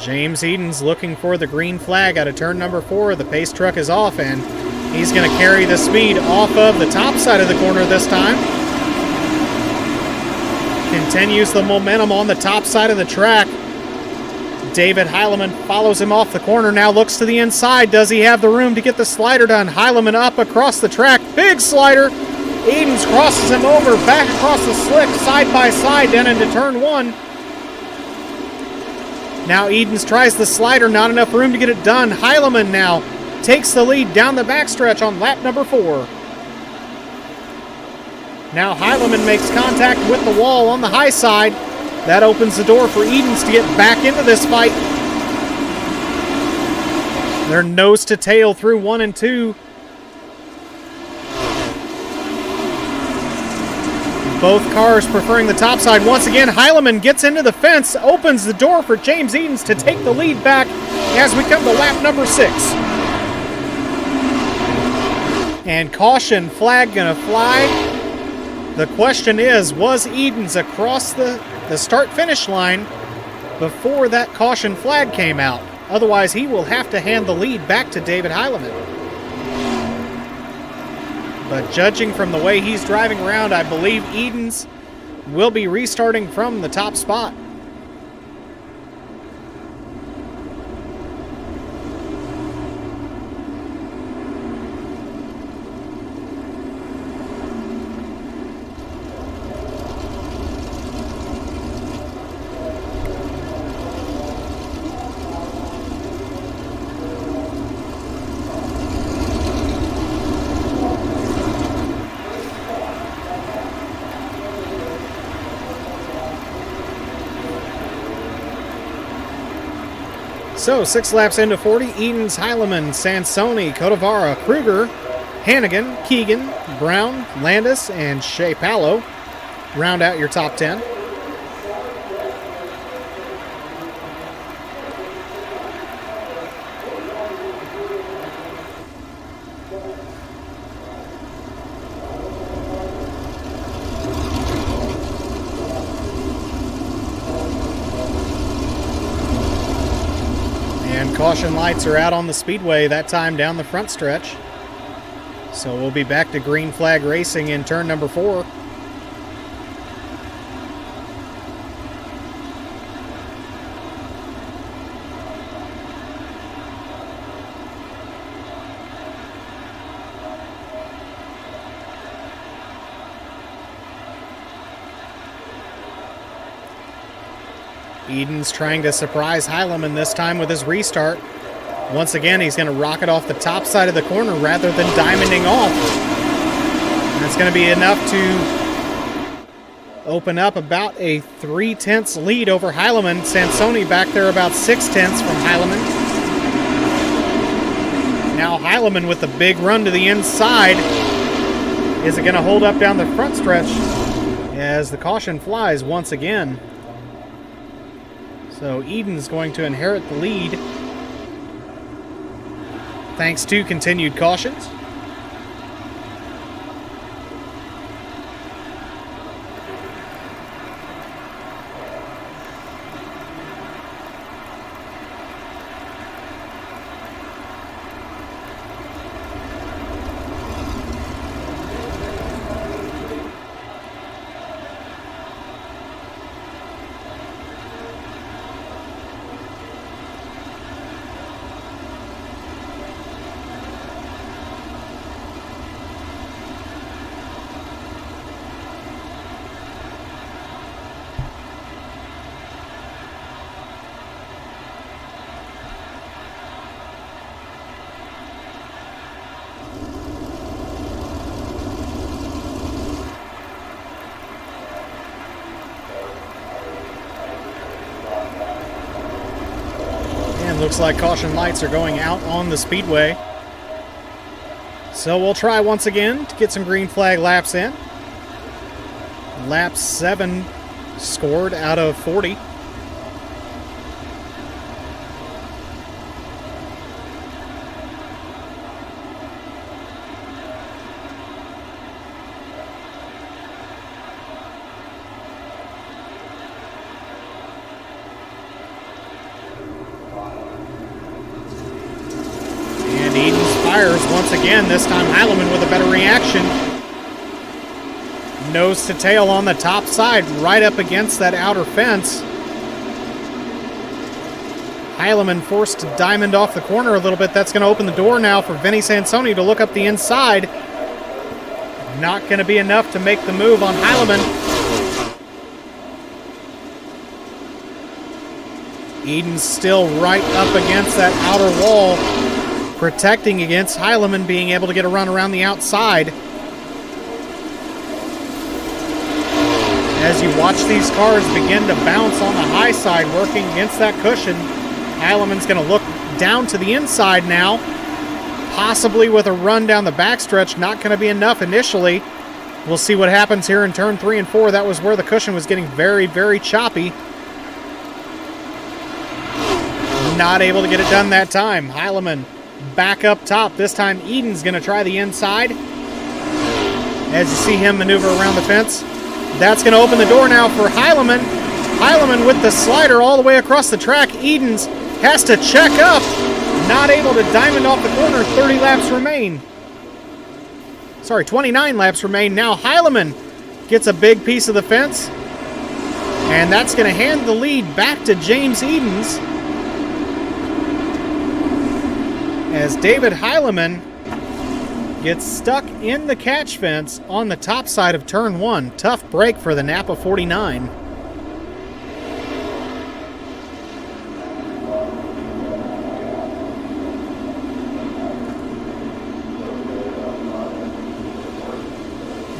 James Edens looking for the green flag out of turn number 4. The pace truck is off, and he's going to carry the speed off of the top side of the corner this time. Continues the momentum on the top side of the track. David Heilemann follows him off the corner, now looks to the inside. Does he have the room to get the slider done? Heilemann up across the track. Big slider. Edens crosses him over, back across the slick, side by side, down into turn 1. Now Edens tries the slider, not enough room to get it done. Heilemann now takes the lead down the backstretch on lap number 4. Now Heilemann makes contact with the wall on the high side. That opens the door for Edens to get back into this fight. They're nose to tail through 1 and 2. Both cars preferring the top side. Once again, Heilemann gets into the fence, opens the door for James Edens to take the lead back as we come to lap number 6. And caution flag gonna fly. The question is, was Edens across the start-finish line before that caution flag came out? Otherwise, he will have to hand the lead back to David Heilemann. But judging from the way he's driving around, I believe Edens will be restarting from the top spot. So, 6 laps into 40, Edens, Heilemann, Sansoni, Cotavara, Kruger, Hannigan, Keegan, Brown, Landis, and Shea Pallow round out your top 10. Caution lights are out on the speedway, that time down the front stretch. So we'll be back to green flag racing in turn number 4. Edens trying to surprise Heilemann this time with his restart. Once again, he's going to rocket off the top side of the corner rather than diamonding off. And it's going to be enough to open up about a 3/10 lead over Heilemann. Sansoni back there about 6/10 from Heilemann. Now Heilemann with the big run to the inside. Is it going to hold up down the front stretch as the caution flies once again? So Edens going to inherit the lead thanks to continued cautions. Looks like caution lights are going out on the speedway. So we'll try once again to get some green flag laps in. Lap 7 scored out of 40. Once again, this time Heilemann with a better reaction. Nose to tail on the top side, right up against that outer fence. Heilemann forced to diamond off the corner a little bit. That's going to open the door now for Vinny Sansoni to look up the inside. Not going to be enough to make the move on Heilemann. Edens still right up against that outer wall, protecting against Heilemann being able to get a run around the outside. As you watch these cars begin to bounce on the high side, working against that cushion, Heilemann's going to look down to the inside now, possibly with a run down the backstretch. Not going to be enough initially. We'll see what happens here in turn 3 and 4. That was where the cushion was getting very, very choppy. Not able to get it done that time. Heilemann back up top. This time Eden's going to try the inside. As you see him maneuver around the fence. That's going to open the door now for Heilemann. Heilemann with the slider all the way across the track. Edens has to check up. Not able to diamond off the corner. 30 laps remain. Sorry, 29 laps remain. Now Heilemann gets a big piece of the fence. And that's going to hand the lead back to James Edens. As David Heilemann gets stuck in the catch fence on the top side of turn 1. Tough break for the Napa 49.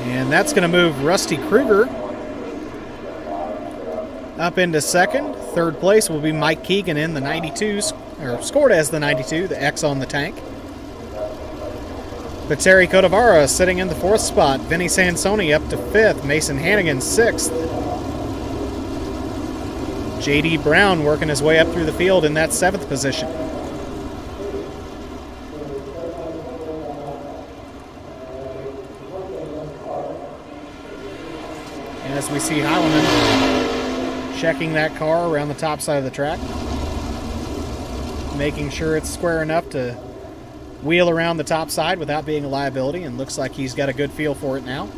And that's going to move Rusty Kruger up into second. Third place will be Mike Keegan in the 92s, or scored as the 92, the X on the tank. Bateri Codavara sitting in the 4th spot. Vinny Sansoni up to 5th. Mason Hannigan 6th. J.D. Brown working his way up through the field in that 7th position. As we see Heilemann checking that car around the top side of the track, making sure it's square enough to wheel around the top side without being a liability, and looks like he's got a good feel for it now.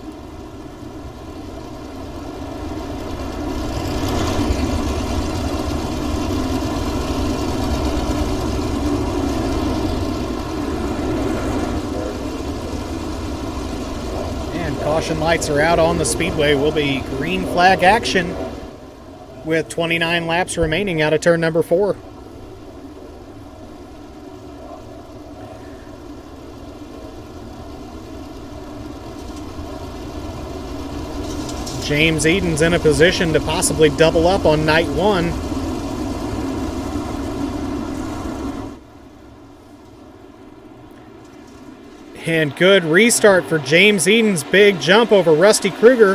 And caution lights are out on the speedway. Will be green flag action with 29 laps remaining out of turn number 4. James Eden's in a position to possibly double up on night 1. And good restart for James Eden's big jump over Rusty Kruger.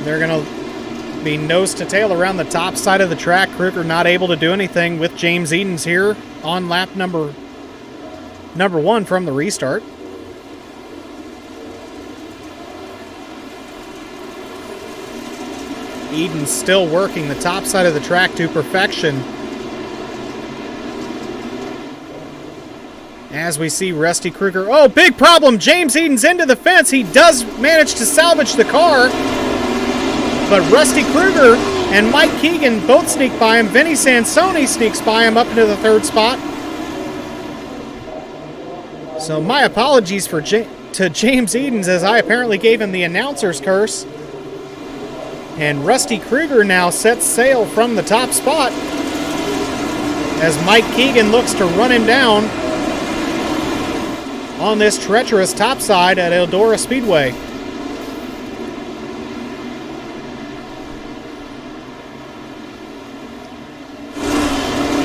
They're going to be nose to tail around the top side of the track. Kruger not able to do anything with James Eden's here on lap number 1 from the restart. Eden's still working the top side of the track to perfection. As we see Rusty Kruger. Oh, big problem. James Eden's into the fence. He does manage to salvage the car. But Rusty Kruger and Mike Keegan both sneak by him. Vinny Sansoni sneaks by him up into the 3rd spot. So my apologies to James Edens, as I apparently gave him the announcer's curse. And Rusty Kruger now sets sail from the top spot as Mike Keegan looks to run him down on this treacherous topside at Eldora Speedway.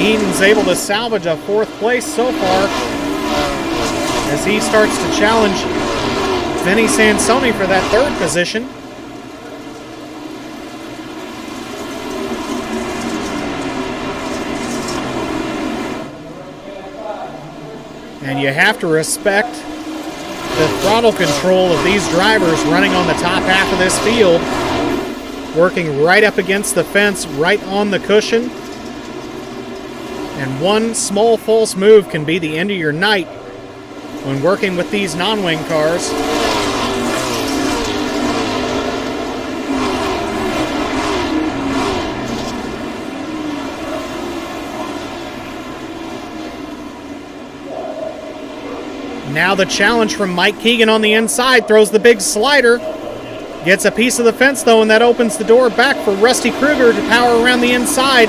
Eden's able to salvage a 4th place so far as he starts to challenge Vinny Sansoni for that 3rd position. And you have to respect the throttle control of these drivers running on the top half of this field, working right up against the fence, right on the cushion. And one small false move can be the end of your night when working with these non-wing cars. Now the challenge from Mike Keegan on the inside, throws the big slider. Gets a piece of the fence though, and that opens the door back for Rusty Kruger to power around the inside.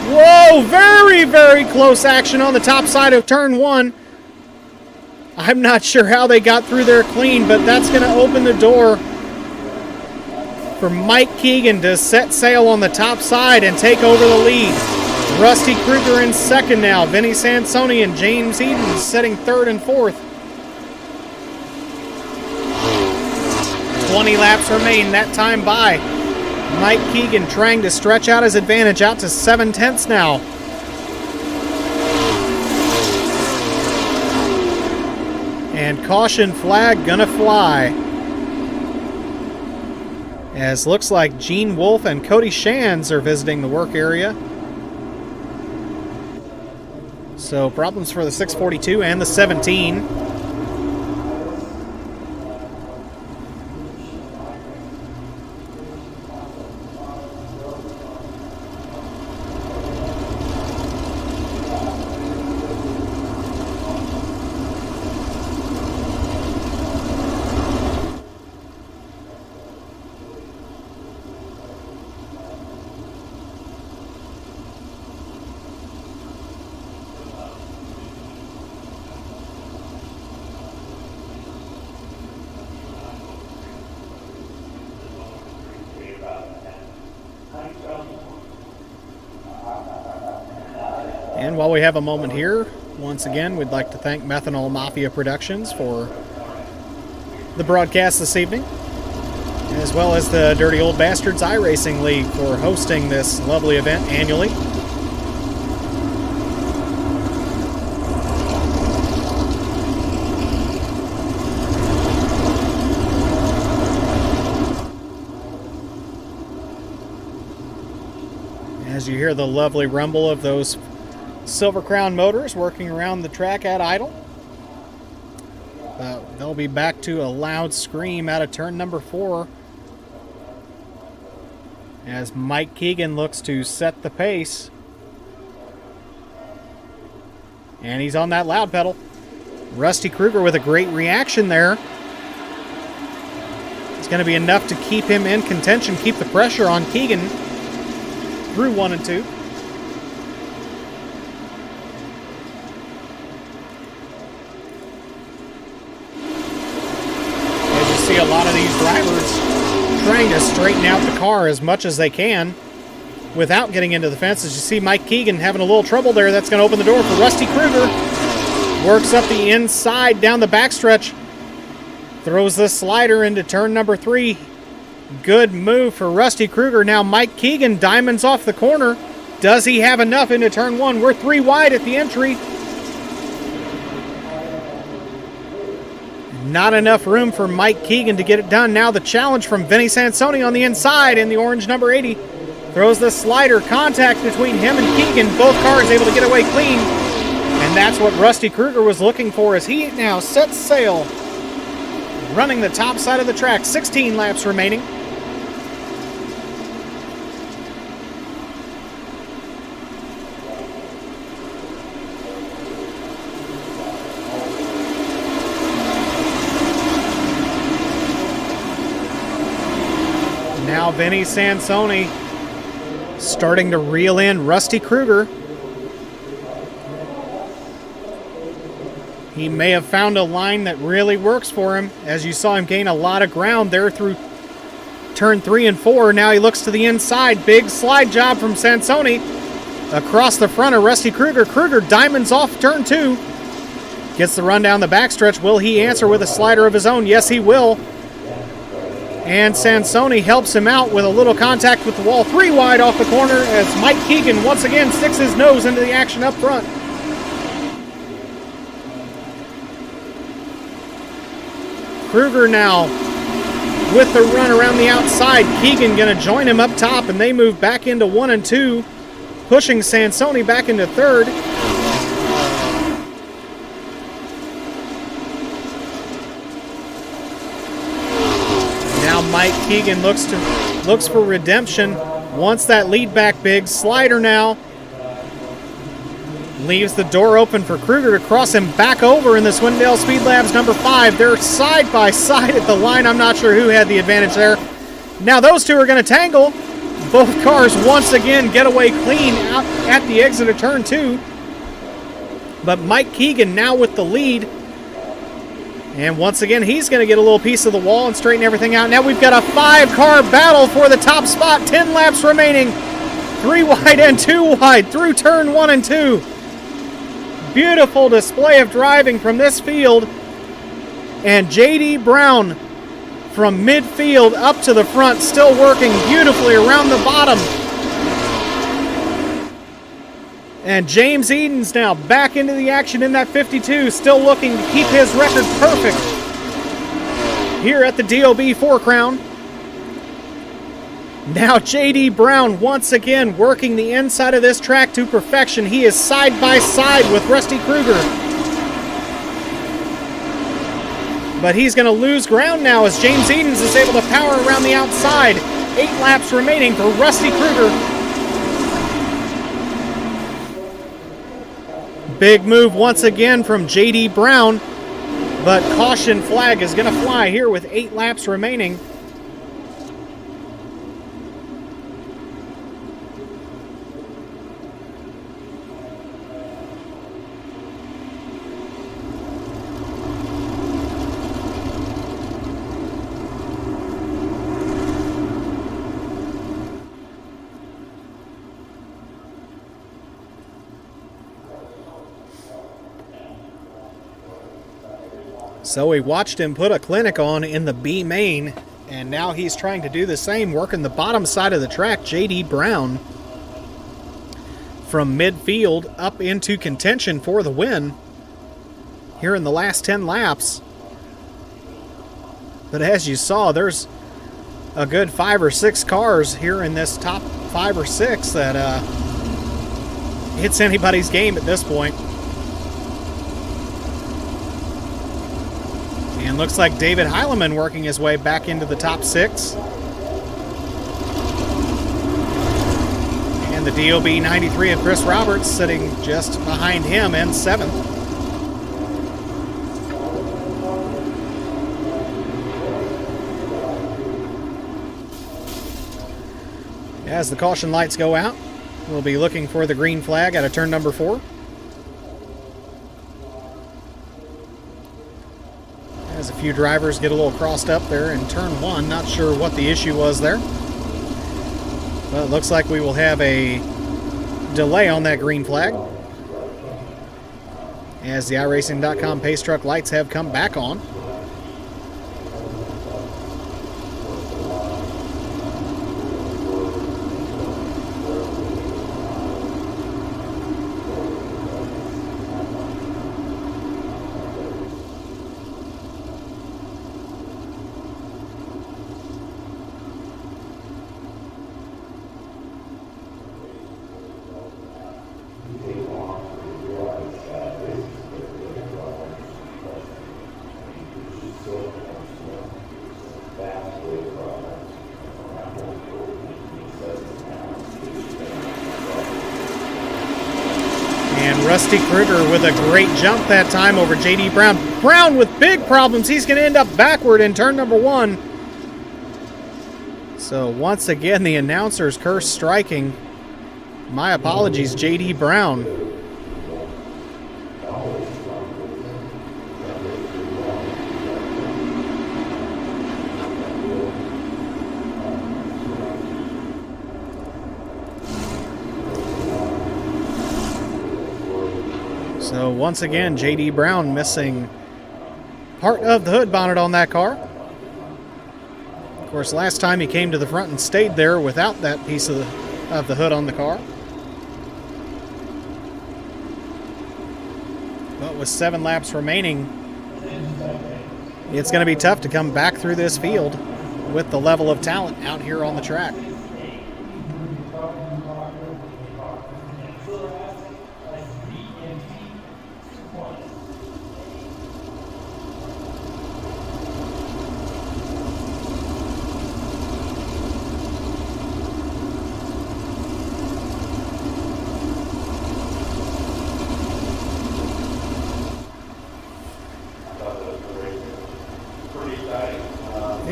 Whoa, very, very close action on the top side of turn 1. I'm not sure how they got through there clean, but that's going to open the door for Mike Keegan to set sail on the top side and take over the lead. Rusty Kruger in second now. Vinny Sansoni and James Eden setting third and fourth. 20 laps remain, that time by. Mike Keegan trying to stretch out his advantage out to 7/10 now. And caution flag gonna fly. As looks like Gene Wolfe and Cody Shands are visiting the work area. So problems for the 642 and the 17. And while we have a moment here, once again, we'd like to thank Methanol Mafia Productions for the broadcast this evening, as well as the Dirty Old Bastards iRacing League for hosting this lovely event annually. As you hear the lovely rumble of those Silver Crown motors working around the track at idle. They'll be back to a loud scream out of turn number 4 as Mike Keegan looks to set the pace. And he's on that loud pedal. Rusty Kruger with a great reaction there. It's going to be enough to keep him in contention, keep the pressure on Keegan through 1 and 2. See a lot of these drivers trying to straighten out the car as much as they can without getting into the fence. As you see Mike Keegan having a little trouble there, that's going to open the door for Rusty Kruger. Works up the inside down the backstretch. Throws the slider into turn number 3. Good move for Rusty Kruger. Now Mike Keegan diamonds off the corner. Does he have enough into turn 1? We're 3 wide at the entry. Not enough room for Mike Keegan to get it done. Now the challenge from Vinny Sansoni on the inside in the orange number 80. Throws the slider. Contact between him and Keegan. Both cars able to get away clean. And that's what Rusty Kruger was looking for as he now sets sail. Running the top side of the track. 16 laps remaining. Now Vinny Sansoni starting to reel in Rusty Kruger. He may have found a line that really works for him, as you saw him gain a lot of ground there through turn 3 and 4. Now he looks to the inside. Big slide job from Sansoni across the front of Rusty Kruger. Kruger diamonds off turn 2. Gets the run down the backstretch. Will he answer with a slider of his own? Yes, he will. And Sansoni helps him out with a little contact with the wall. 3 wide off the corner as Mike Keegan once again sticks his nose into the action up front. Kruger now with the run around the outside. Keegan going to join him up top, and they move back into 1 and 2, pushing Sansoni back into 3rd. Now Mike Keegan looks for redemption. Wants that lead back big. Slider now. Leaves the door open for Kruger to cross him back over in the Swindale Speed Labs number 5. They're side by side at the line. I'm not sure who had the advantage there. Now those two are going to tangle. Both cars once again get away clean out at the exit of turn 2. But Mike Keegan now with the lead. And once again, he's going to get a little piece of the wall and straighten everything out. Now we've got a 5-car battle for the top spot. 10 laps remaining. 3 wide and 2 wide through turn 1 and 2. Beautiful display of driving from this field. And JD Brown from midfield up to the front, still working beautifully around the bottom. And James Eden's now back into the action in that 52, still looking to keep his record perfect here at the DOB 4 Crown. Now JD Brown once again working the inside of this track to perfection. He is side by side with Rusty Kruger. But he's going to lose ground now as James Edens is able to power around the outside. 8 laps remaining for Rusty Kruger. Big move once again from JD Brown, but caution flag is going to fly here with 8 laps remaining. So we watched him put a clinic on in the B main, and now he's trying to do the same, working the bottom side of the track. JD Brown from midfield up into contention for the win here in the last 10 laps. But as you saw, there's a good 5 or 6 cars here in this top 5 or 6 that hits anybody's game at this point. And looks like David Heileman working his way back into the top 6. And the DOB 93 of Chris Roberts sitting just behind him in 7th. As the caution lights go out, we'll be looking for the green flag out of turn number 4. As a few drivers get a little crossed up there in turn 1. Not sure what the issue was there. But it looks like we will have a delay on that green flag, as the iRacing.com pace truck lights have come back on. Rusty Kruger with a great jump that time over JD Brown. Brown with big problems. He's going to end up backward in turn number 1. So once again, the announcer's curse striking. My apologies, JD Brown. So once again, JD Brown missing part of the hood bonnet on that car. Of course, last time he came to the front and stayed there without that piece of the hood on the car. But with 7 laps remaining, it's going to be tough to come back through this field with the level of talent out here on the track.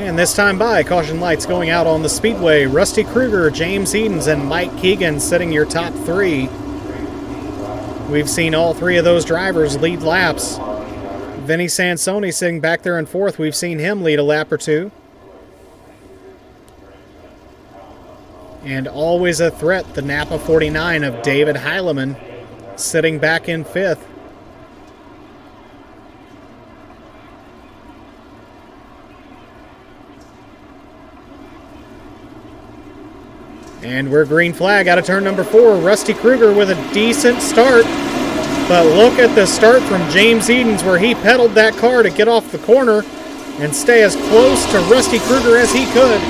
And this time by, caution lights going out on the speedway. Rusty Kruger, James Edens, and Mike Keegan sitting your top 3. We've seen all 3 of those drivers lead laps Vinny Sansoni sitting back there in fourth. We've seen him lead a lap or two. And always a threat, the Napa 49 of David Heileman sitting back in fifth. And we're green flag out of turn number 4. Rusty Kruger with a decent start. But look at the start from James Edens, where he pedaled that car to get off the corner and stay as close to Rusty Kruger as he could.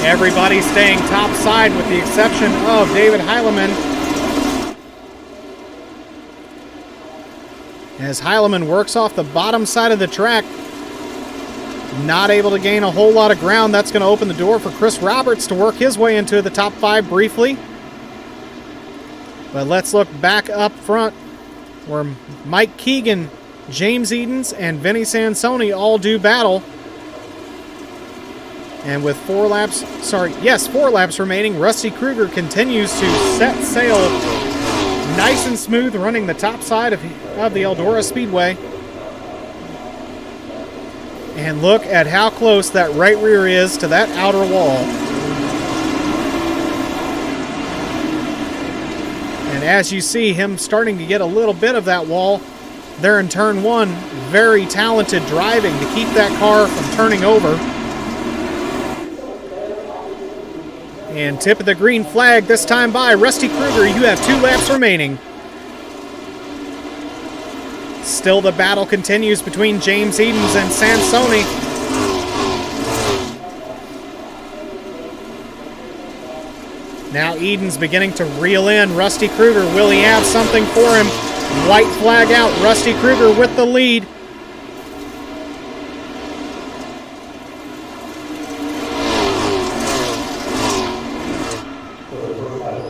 Everybody staying top side with the exception of David Heileman. As Heileman works off the bottom side of the track, not able to gain a whole lot of ground. That's going to open the door for Chris Roberts to work his way into the top 5 briefly. But let's look back up front where Mike Keegan, James Edens, and Vinny Sansoni all do battle. And with 4 laps remaining, Rusty Kruger continues to set sail nice and smooth, running the top side of the Eldora Speedway. And look at how close that right rear is to that outer wall. And as you see him starting to get a little bit of that wall there in turn 1, very talented driving to keep that car from turning over. And tip of the green flag this time by Rusty Kruger. You have 2 laps remaining. Still the battle continues between James Edens and Sansoni. Now Edens beginning to reel in Rusty Kruger. Will he have something for him? White flag out. Rusty Kruger with the lead.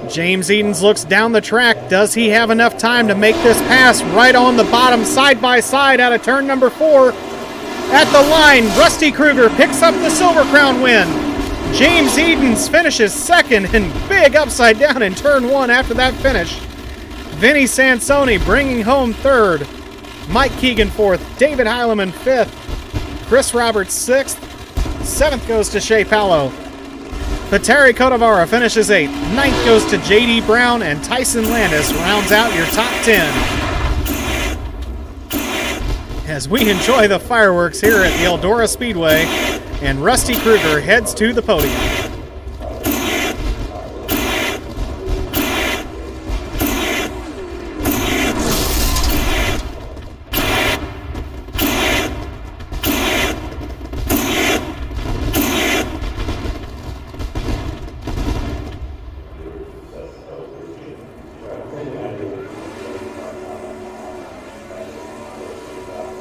James Edens looks down the track. Does he have enough time to make this pass? Right on the bottom, side by side out of turn number 4. At the line, Rusty Kruger picks up the Silver Crown win. James Edens finishes second and big upside down in turn 1 after that finish. Vinny Sansoni bringing home third. Mike Keegan fourth. David Heileman fifth. Chris Roberts sixth. Seventh goes to Shea Paulo. Pateri Codavara finishes 8th. 9th goes to J.D. Brown, and Tyson Landis rounds out your top 10. As we enjoy the fireworks here at the Eldora Speedway, and Rusty Kruger heads to the podium.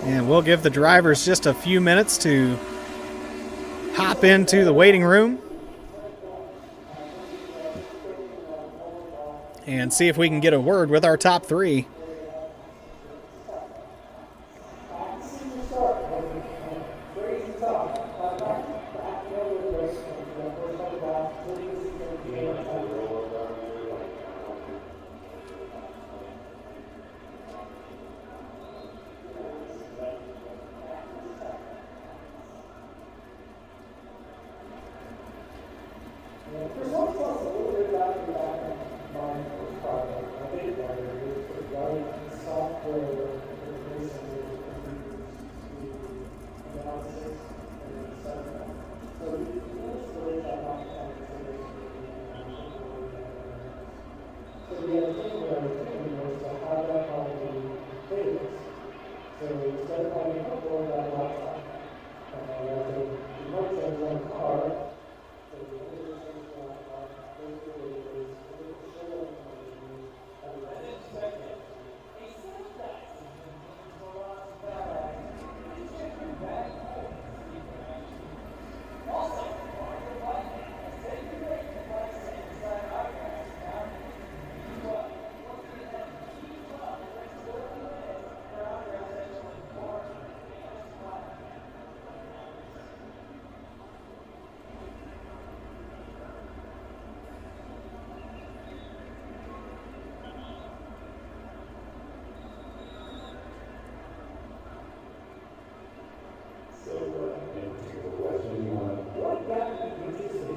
And we'll give the drivers just a few minutes to hop into the waiting room and see if we can get a word with our top 3.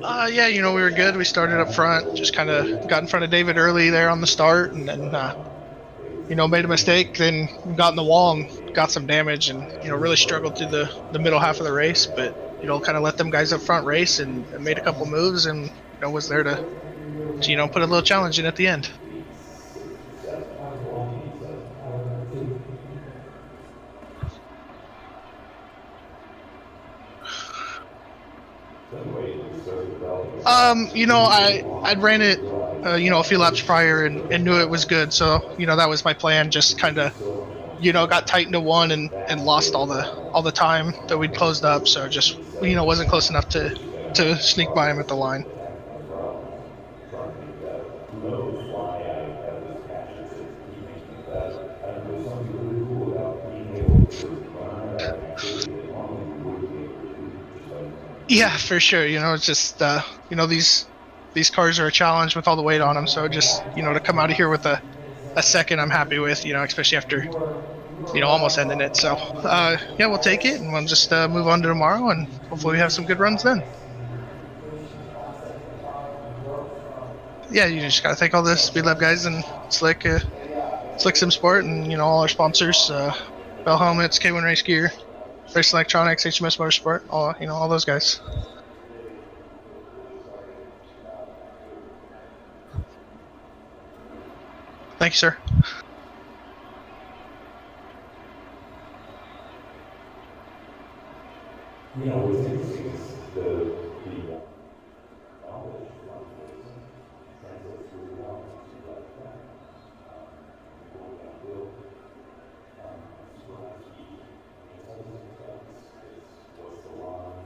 Yeah, we were good. We started up front, just kind of got in front of David early there on the start, and then made a mistake, then got in the wall and got some damage, and really struggled through the middle half of the race, but kind of let them guys up front race and made a couple moves, and was there to put a little challenge in at the end. I'd ran it, a few laps prior and knew it was good, so that was my plan. Just kind of, got tight into one and lost all the time that we'd closed up. So just wasn't close enough to sneak by him at the line. Yeah, for sure. It's just these cars are a challenge with all the weight on them. So just to come out of here with a second, I'm happy with. Especially after almost ending it. So yeah, we'll take it and we'll just move on to tomorrow, and hopefully we have some good runs then. Yeah, you just gotta thank all the Speed Lab guys and Slick Sim Sport, and all our sponsors, Bell Helmets, K1 Race Gear, Race Electronics, HMS Motorsport, all those guys. Thank you, sir. What's interesting is the knowledge translates really well to like that. Going downhill, super high speed. It's all these different things. It's what's the line,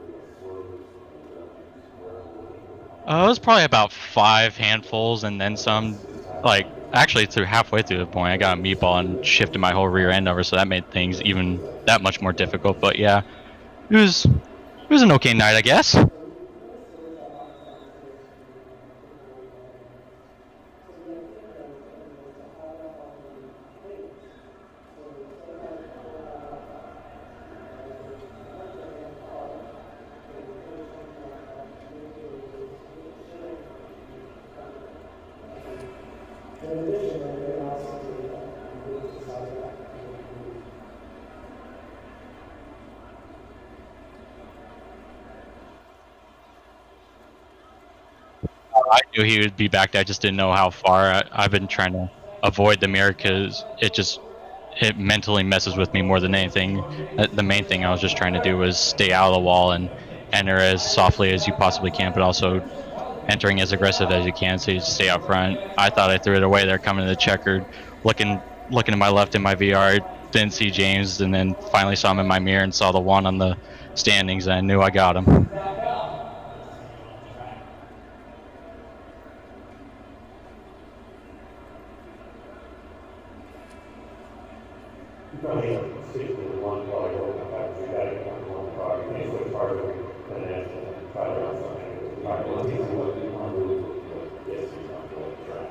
where do I slow, where I'm looking. It was probably about 5 handfuls and then some. Like, actually, halfway through the point, I got a meatball and shifted my whole rear end over, so that made things even that much more difficult. But yeah, it was an okay night, I guess. I knew he would be back there. I just didn't know how far. I've been trying to avoid the mirror because it mentally messes with me more than anything. The main thing I was just trying to do was stay out of the wall and enter as softly as you possibly can, but also entering as aggressive as you can so you stay out front. I thought I threw it away there coming to the checkered, looking to my left in my VR, didn't see James, and then finally saw him in my mirror and saw the one on the standings, and I knew I got him. You probably have to stick with one car, you come back, you gotta get one car, you can't switch cars every 10 minutes and try to run something.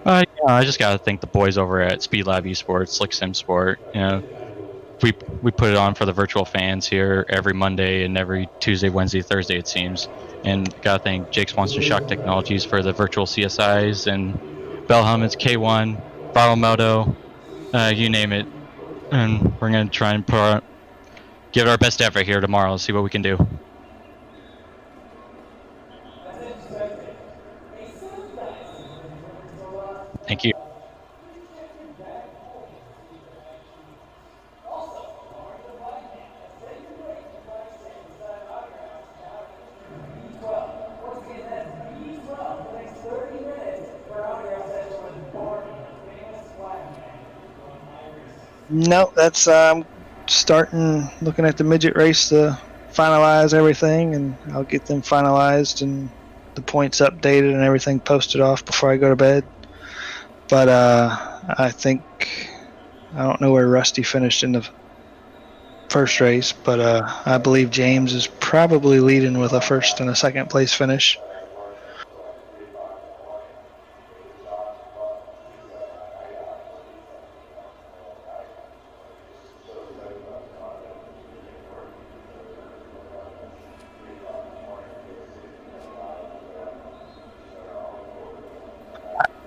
Yeah, I just gotta thank the boys over at Speed Lab Esports, Slick Sim Sport. We put it on for the virtual fans here every Monday and every Tuesday, Wednesday, Thursday, it seems. And gotta thank Jake Swanson Shock Technologies for the virtual CSIs, and Bell Helmets, K1, Throttle Moto, you name it. And we're gonna try and give it our best effort here tomorrow. See what we can do. Thank you. No, that's starting looking at the midget race to finalize everything, and I'll get them finalized and the points updated and everything posted off before I go to bed. But I don't know where Rusty finished in the first race, but I believe James is probably leading with a first and a second place finish.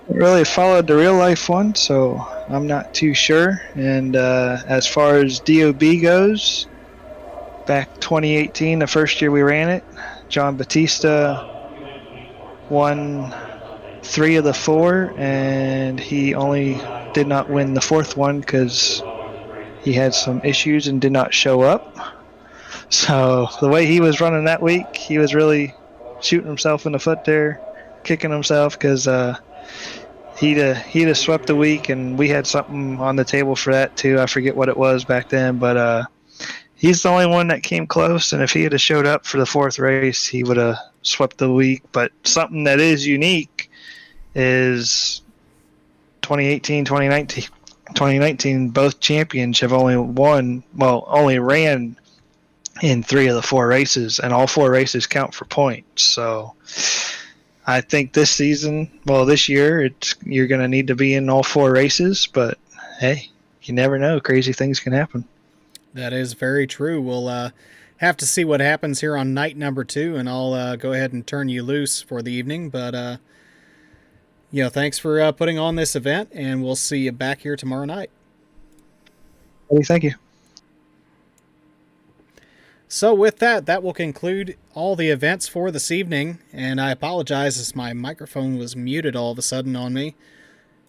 really followed the real life one, so I'm not too sure. And as far as DOB goes, back 2018, the first year we ran it, John Batista won 3 of the 4, and he only did not win the 4th one because he had some issues and did not show up. So the way he was running that week, he was really shooting himself in the foot there, kicking himself because he'd have swept the week, and we had something on the table for that too. I forget what it was back then, but he's the only one that came close. And if he had showed up for the 4th race, he would have swept the week. But something that is unique is 2018, 2019, both champions have only ran in 3 of the 4 races, and all 4 races count for points. So I think this year, you're going to need to be in all 4 races, but hey, you never know. Crazy things can happen. That is very true. We'll have to see what happens here on night number 2, and I'll go ahead and turn you loose for the evening. But, thanks for putting on this event, and we'll see you back here tomorrow night. Hey, thank you. So with that will conclude all the events for this evening, and I apologize as my microphone was muted all of a sudden on me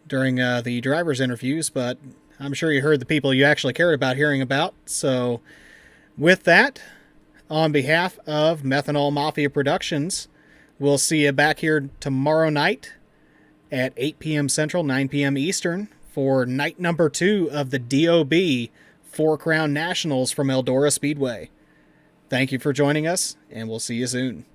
during the driver's interviews, but I'm sure you heard the people you actually cared about hearing about. So with that, on behalf of Methanol Mafia Productions, we'll see you back here tomorrow night at 8 p.m. Central, 9 p.m. Eastern for night number 2 of the DOB 4 Crown Nationals from Eldora Speedway. Thank you for joining us, and we'll see you soon.